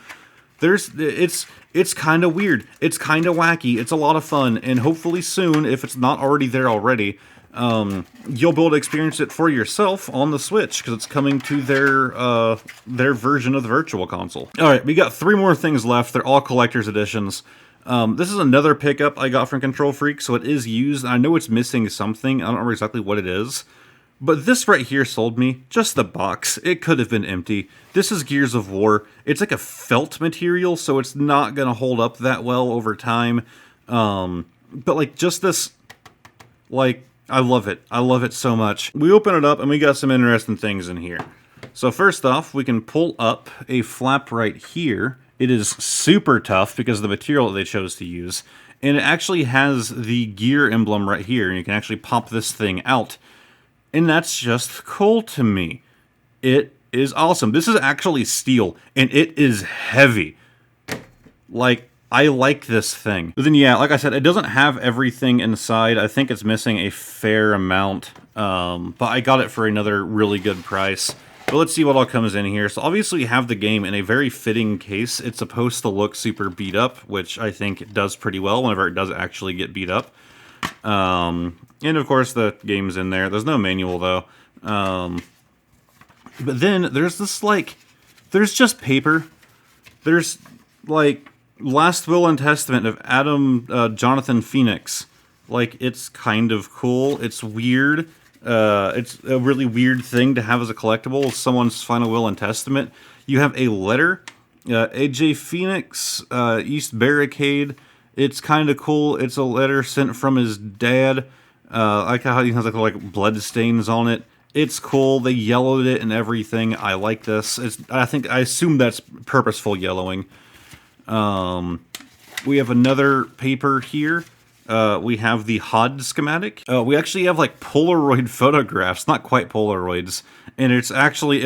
It's kind of weird. It's kind of wacky. It's a lot of fun, and hopefully soon, if it's not already there already, you'll be able to experience it for yourself on the Switch because it's coming to their version of the Virtual Console. All right, we got 3 more things left. They're all collector's editions. This is another pickup I got from Control Freak, so it is used. I know it's missing something. I don't remember exactly what it is. But this right here sold me. Just the box. It could have been empty. This is Gears of War. It's like a felt material, so it's not going to hold up that well over time. But like just this, like, I love it. I love it so much. We open it up and we got some interesting things in here. So first off, we can pull up a flap right here. It is super tough because of the material that they chose to use. And it actually has the gear emblem right here. And you can actually pop this thing out. And that's just cool to me. It is awesome. This is actually steel, and it is heavy. Like, I like this thing. But then, yeah, like I said, it doesn't have everything inside. I think it's missing a fair amount, but I got it for another really good price. But let's see what all comes in here. So obviously we have the game in a very fitting case. It's supposed to look super beat up, which I think it does pretty well whenever it does actually get beat up. And of course the game's in there. There's no manual though. But then there's this like, there's just paper. There's like Last Will and Testament of Adam Jonathan Phoenix. Like, it's kind of cool. It's weird. It's a really weird thing to have as a collectible. Someone's final will and testament. You have a letter. AJ Phoenix, East Barricade. It's kind of cool. It's a letter sent from his dad. I like how he has like blood stains on it. It's cool. They yellowed it and everything. I like this. I assume that's purposeful yellowing. We have another paper here. We have the HUD schematic. We actually have like Polaroid photographs, not quite Polaroids. And it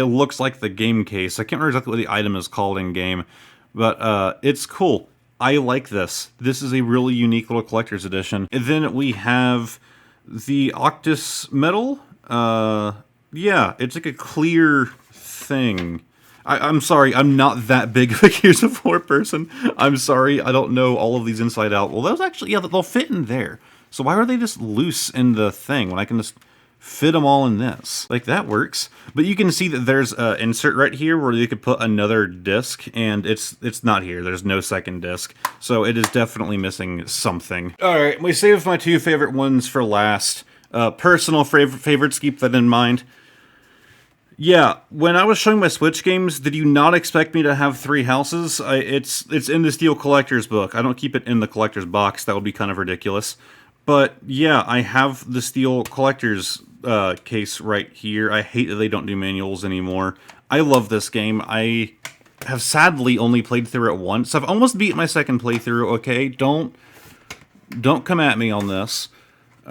looks like the game case. I can't remember exactly what the item is called in game, but it's cool. I like this. This is a really unique little collector's edition. And then we have the Octus metal. Yeah, it's like a clear thing. I'm sorry, I'm not that big of a Gears of War person. I'm sorry, I don't know all of these inside out. Well, those actually, yeah, they'll fit in there. So why are they just loose in the thing when I can just fit them all in this? Like, that works. But you can see that there's an insert right here where you could put another disc, and it's not here. There's no second disc. So it is definitely missing something. All right, we saved my 2 favorite ones for last. Personal favorites, keep that in mind. Yeah, when I was showing my Switch games, did you not expect me to have 3 houses? It's in the Steel Collector's book. I don't keep it in the collector's box. That would be kind of ridiculous. But yeah, I have the Steel Collector's case right here. I hate that they don't do manuals anymore. I love this game. I have sadly only played through it once. I've almost beat my second playthrough, okay? Don't come at me on this.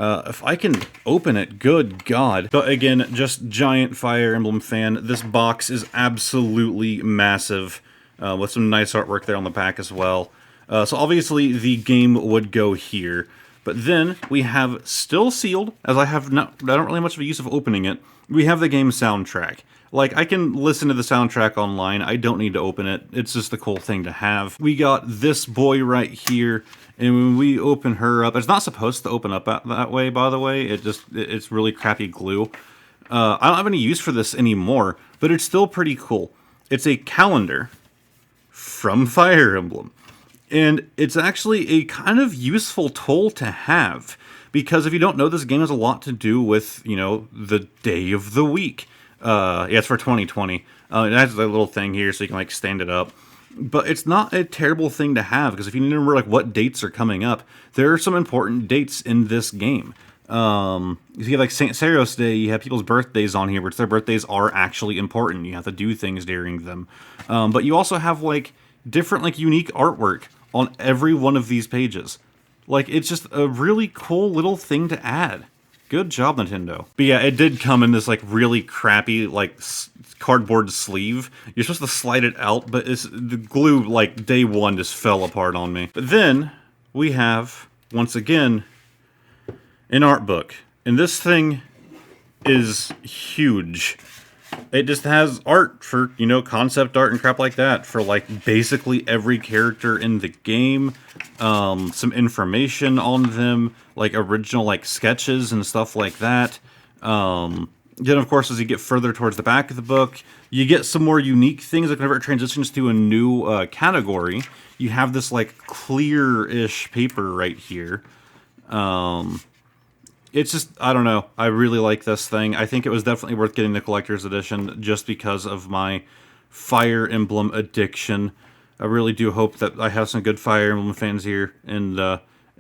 If I can open it, good God. But again, just giant Fire Emblem fan. This box is absolutely massive, with some nice artwork there on the back as well. So obviously the game would go here. But then we have, still sealed, as I don't really much of a use of opening it, we have the game soundtrack. Like, I can listen to the soundtrack online. I don't need to open it. It's just a cool thing to have. We got this boy right here. And when we open her up, it's not supposed to open up that way, by the way. It's really crappy glue. I don't have any use for this anymore, but it's still pretty cool. It's a calendar from Fire Emblem. And it's actually a kind of useful tool to have. Because if you don't know, this game has a lot to do with, you know, the day of the week. Yeah, it's for 2020. It has a little thing here so you can, like, stand it up. But it's not a terrible thing to have, because if you need to remember like what dates are coming up, there are some important dates in this game. You have like St. Sarah's Day, you have people's birthdays on here, which their birthdays are actually important. You have to do things during them. But you also have like different like unique artwork on every one of these pages. Like, it's just a really cool little thing to add. Good job, Nintendo. But yeah, it did come in this, like, really crappy, like, cardboard sleeve. You're supposed to slide it out, but the glue, like, day one just fell apart on me. But then, we have, once again, an art book. And this thing is huge. It just has art for, you know, concept art and crap like that for, like, basically every character in the game. Some information on them, like original, like, sketches and stuff like that. Then, of course, as you get further towards the back of the book, you get some more unique things. Like, whenever it transitions to a new category, you have this, like, clear-ish paper right here. It's just, I don't know. I really like this thing. I think it was definitely worth getting the collector's edition just because of my Fire Emblem addiction. I really do hope that I have some good Fire Emblem fans here and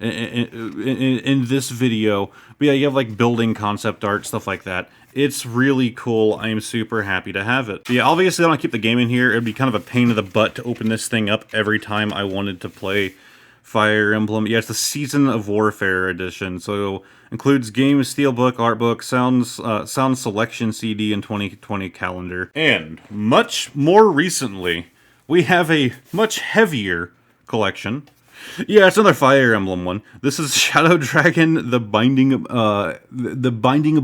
in this video. But yeah, you have like building concept art, stuff like that. It's really cool. I am super happy to have it. But yeah, obviously I don't keep the game in here. It'd be kind of a pain in the butt to open this thing up every time I wanted to play Fire Emblem. Yeah, it's the Season of Warfare edition. So includes game, steelbook, art book, sound selection CD, and 2020 calendar. And much more recently, we have a much heavier collection. Yeah, it's another Fire Emblem one. This is Shadow Dragon: The Binding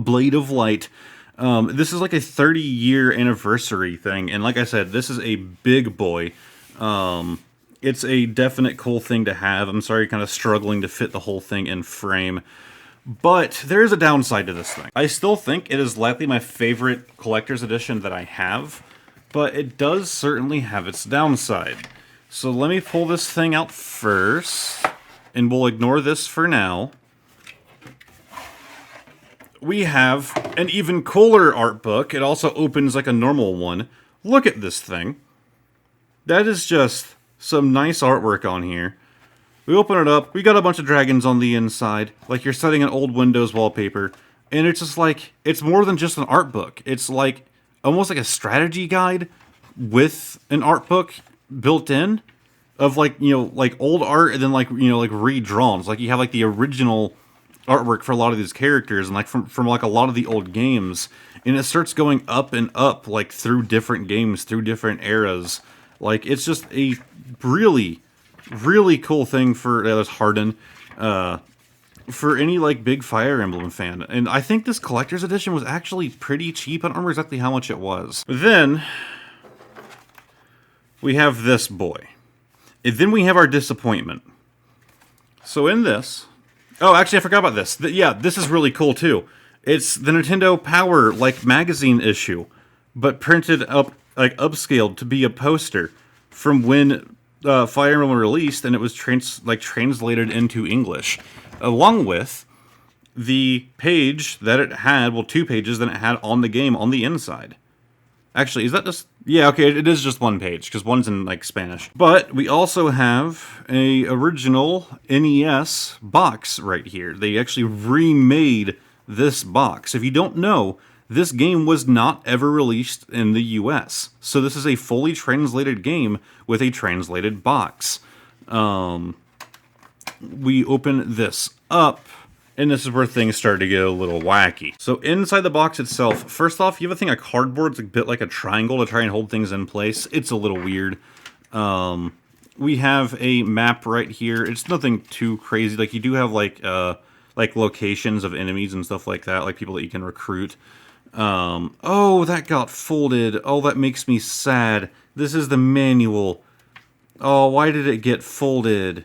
Blade of Light. This is like a 30-year anniversary thing, and like I said, this is a big boy. It's a definite cool thing to have. I'm sorry, kind of struggling to fit the whole thing in frame. But there is a downside to this thing. I still think it is likely my favorite collector's edition that I have, but it does certainly have its downside. So let me pull this thing out first, and we'll ignore this for now. We have an even cooler art book. It also opens like a normal one. Look at this thing. That is just some nice artwork on here. We open it up, we got a bunch of dragons on the inside, like you're setting an old Windows wallpaper, and it's just like, it's more than just an art book. It's like, almost like a strategy guide with an art book built in, of like, you know, like old art and then like, you know, like redrawn. It's like you have like the original artwork for a lot of these characters, and like from like a lot of the old games, and it starts going up and up, like through different games, through different eras. Like, it's just a really cool thing for there's Harden, for any like big Fire Emblem fan. And I think this collector's edition was actually pretty cheap. I don't remember exactly how much it was. But then we have this boy. And then we have our disappointment. So in this, oh, actually I forgot about this. Yeah, this is really cool too. It's the Nintendo Power like magazine issue, but printed up, like upscaled to be a poster from when Fire Emblem released, and it was translated into English, along with the page that it had, well, 2 pages that it had on the game on the inside. Actually, is that just... Yeah, okay, it is just 1 page, because one's in, like, Spanish. But we also have a original NES box right here. They actually remade this box. If you don't know, this game was not ever released in the US. So this is a fully translated game with a translated box. We open this up, and this is where things start to get a little wacky. So inside the box itself, first off, you have a thing of cardboard. It's a bit like a triangle to try and hold things in place. It's a little weird. We have a map right here. It's nothing too crazy. Like, you do have like locations of enemies and stuff like that, like people that you can recruit. Oh, that got folded. Oh, that makes me sad. This is the manual. Oh, why did it get folded?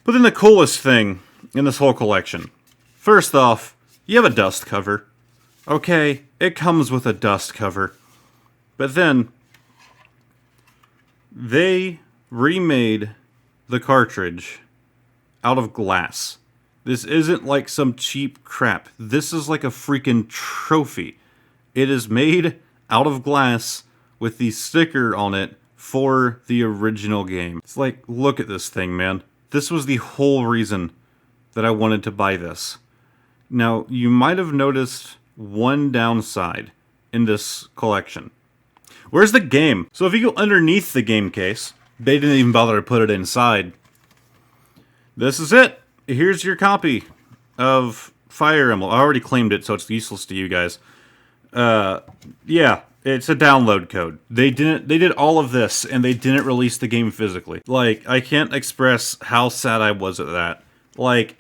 But then the coolest thing in this whole collection. First off, you have a dust cover. Okay, it comes with a dust cover. But then, they remade the cartridge out of glass. This isn't like some cheap crap. This is like a freaking trophy. It is made out of glass with the sticker on it for the original game. It's like, look at this thing, man. This was the whole reason that I wanted to buy this. Now, you might have noticed one downside in this collection. Where's the game? So if you go underneath the game case, they didn't even bother to put it inside. this is it. Here's your copy of Fire Emblem. I already claimed it, so it's useless to you guys. Yeah, it's a download code. They did all of this, and they didn't release the game physically. Like, I can't express how sad I was at that. Like,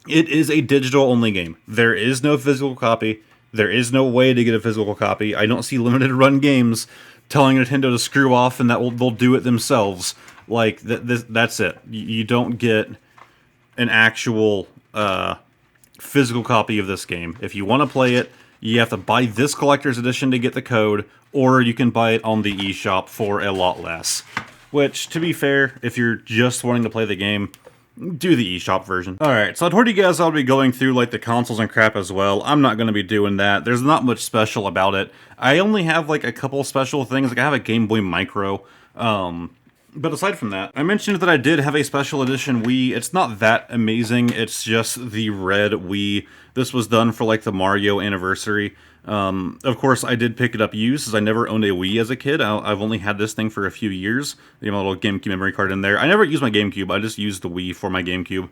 it is a digital-only game. There is no physical copy. There is no way to get a physical copy. I don't see limited run games telling Nintendo to screw off and they'll do it themselves. Like, that's it. You don't get an actual physical copy of this game. If you want to play it, you have to buy this collector's edition to get the code, or you can buy it on the eShop for a lot less. Which, to be fair, if you're just wanting to play the game, do the eShop version. Alright, so I told you guys I'll be going through like the consoles and crap as well. I'm not going to be doing that. There's not much special about it. I only have like a couple special things. Like I have a Game Boy Micro. But aside from that, I mentioned that I did have a special edition Wii. It's not that amazing. It's just the red Wii. This was done for like the Mario anniversary. Of course, I did pick it up used, as I never owned a Wii as a kid. I've only had this thing for a few years. You know, a little GameCube memory card in there. I never used my GameCube. I just used the Wii for my GameCube.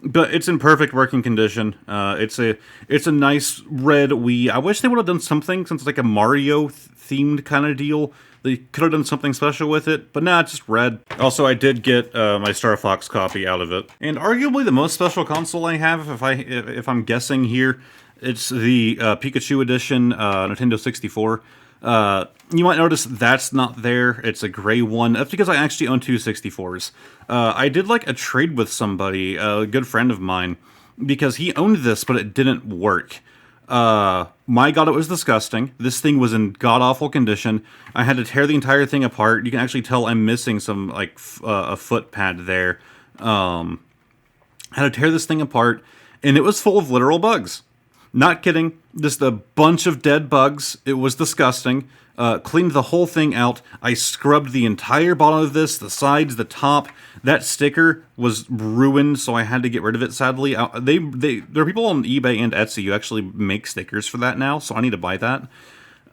But it's in perfect working condition. It's a nice red Wii. I wish they would have done something, since it's like a Mario themed kind of deal. They could have done something special with it, but nah, it's just red. Also, I did get my Star Fox copy out of it. And arguably the most special console I have, if I'm guessing here, it's the Pikachu edition Nintendo 64. You might notice that's not there. It's a gray one. That's because I actually own two 64s. I did like a trade with somebody, a good friend of mine, because he owned this, but it didn't work. My god, it was disgusting. This thing was in god-awful condition. I had to tear the entire thing apart. You can actually tell I'm missing some, like, a foot pad there. I had to tear this thing apart, and it was full of literal bugs. Not kidding. Just a bunch of dead bugs. It was disgusting. Cleaned the whole thing out. I scrubbed the entire bottom of this, the sides, the top. That sticker was ruined, so I had to get rid of it, sadly. There are people on eBay and Etsy who actually make stickers for that now, so I need to buy that.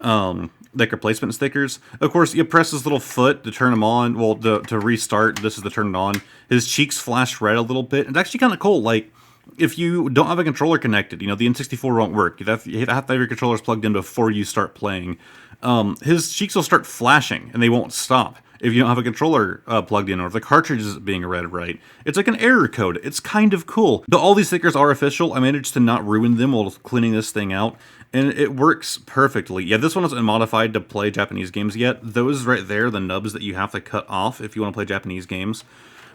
Like replacement stickers. Of course, you press this little foot to turn them on. Well, to restart, this is to turn it on. His cheeks flash red a little bit. It's actually kind of cool. Like, if you don't have a controller connected, you know, the N64 won't work. You have to have your controllers plugged in before you start playing. His cheeks will start flashing, and they won't stop if you don't have a controller plugged in, or if the cartridge isn't being read right. It's like an error code. It's kind of cool. Though all these stickers are official, I managed to not ruin them while cleaning this thing out, and it works perfectly. Yeah, this one isn't modified to play Japanese games yet. Those right there, the nubs that you have to cut off if you want to play Japanese games.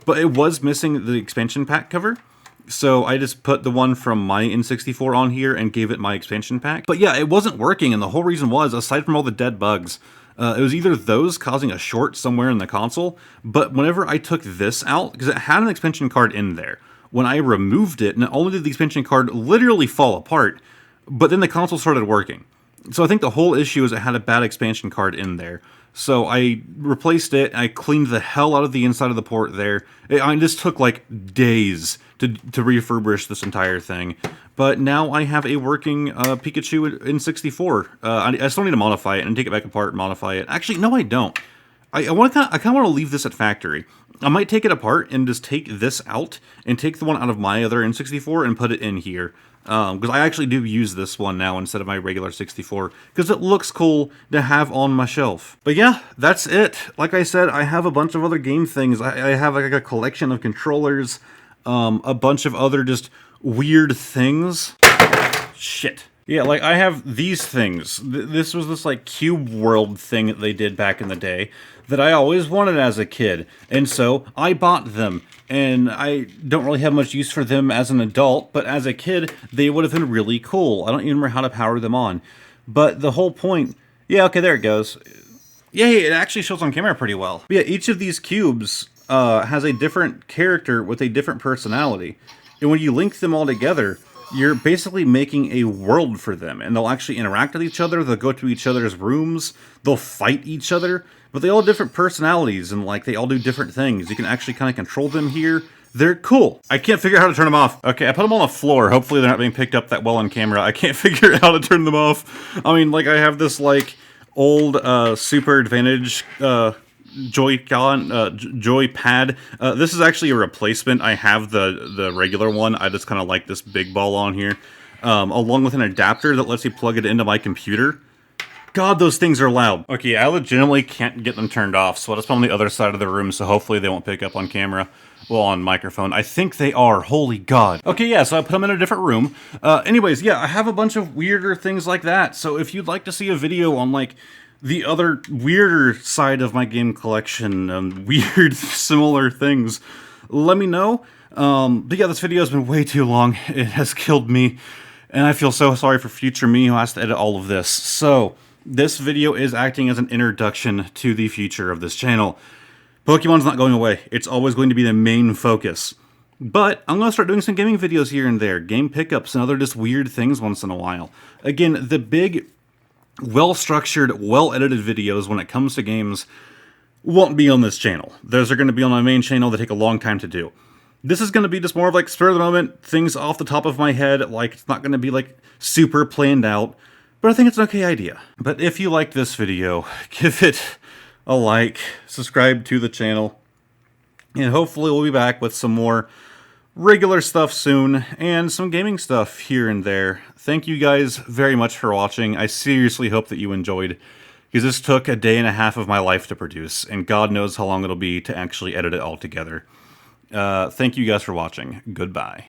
But it was missing the expansion pack cover. So I just put the one from my N64 on here and gave it my expansion pack. But yeah, it wasn't working, and the whole reason was, aside from all the dead bugs, it was either those causing a short somewhere in the console, but whenever I took this out, because it had an expansion card in there, when I removed it, not only did the expansion card literally fall apart, but then the console started working. So I think the whole issue is it had a bad expansion card in there. So I replaced it, I cleaned the hell out of the inside of the port there. This took like days to refurbish this entire thing. But now I have a working Pikachu in 64. I still need to modify it and take it back apart and modify it. Actually, no, I don't. I kind of want to leave this at factory. I might take it apart and just take this out and take the one out of my other N64 and put it in here. Because I actually do use this one now instead of my regular 64, because it looks cool to have on my shelf. But yeah, that's it. Like I said, I have a bunch of other game things. I have like a collection of controllers, a bunch of other just weird things. Shit. Yeah, like I have these things. This was this like Cube World thing that they did back in the day that I always wanted as a kid, and so I bought them. And I don't really have much use for them as an adult, but as a kid, they would have been really cool. I don't even remember how to power them on. But the whole point... Yeah, okay, there it goes. Yeah, it actually shows on camera pretty well. But yeah, each of these cubes has a different character with a different personality. And when you link them all together, you're basically making a world for them. And they'll actually interact with each other, they'll go to each other's rooms, they'll fight each other. But they all have different personalities, and like they all do different things. You can actually kind of control them here. They're cool. I can't figure out how to turn them off. Okay, I put them on the floor. Hopefully they're not being picked up that well on camera. I can't figure out how to turn them off. I mean, like I have this like old Super Advantage Joypad. This is actually a replacement. I have the regular one. I just kind of like this big ball on here, along with an adapter that lets you plug it into my computer. God, those things are loud. Okay, I legitimately can't get them turned off, so I'll just put them on the other side of the room, so hopefully they won't pick up on camera. Well, on microphone. I think they are. Holy God. Okay, yeah, so I put them in a different room. Anyways, yeah, I have a bunch of weirder things like that, so if you'd like to see a video on, like, the other weirder side of my game collection, weird similar things, let me know. But yeah, this video has been way too long. It has killed me, and I feel so sorry for future me who has to edit all of this. So, this video is acting as an introduction to the future of this channel. Pokemon's not going away. It's always going to be the main focus. But I'm going to start doing some gaming videos here and there, game pickups and other just weird things once in a while. Again, the big, well-structured, well-edited videos when it comes to games won't be on this channel. Those are going to be on my main channel that take a long time to do. This is going to be just more of like spur of the moment, things off the top of my head, like it's not going to be like super planned out, but I think it's an okay idea. But if you liked this video, give it a like, subscribe to the channel, and hopefully we'll be back with some more regular stuff soon, and some gaming stuff here and there. Thank you guys very much for watching. I seriously hope that you enjoyed, because this took a day and a half of my life to produce, and God knows how long it'll be to actually edit it all together. Thank you guys for watching. Goodbye.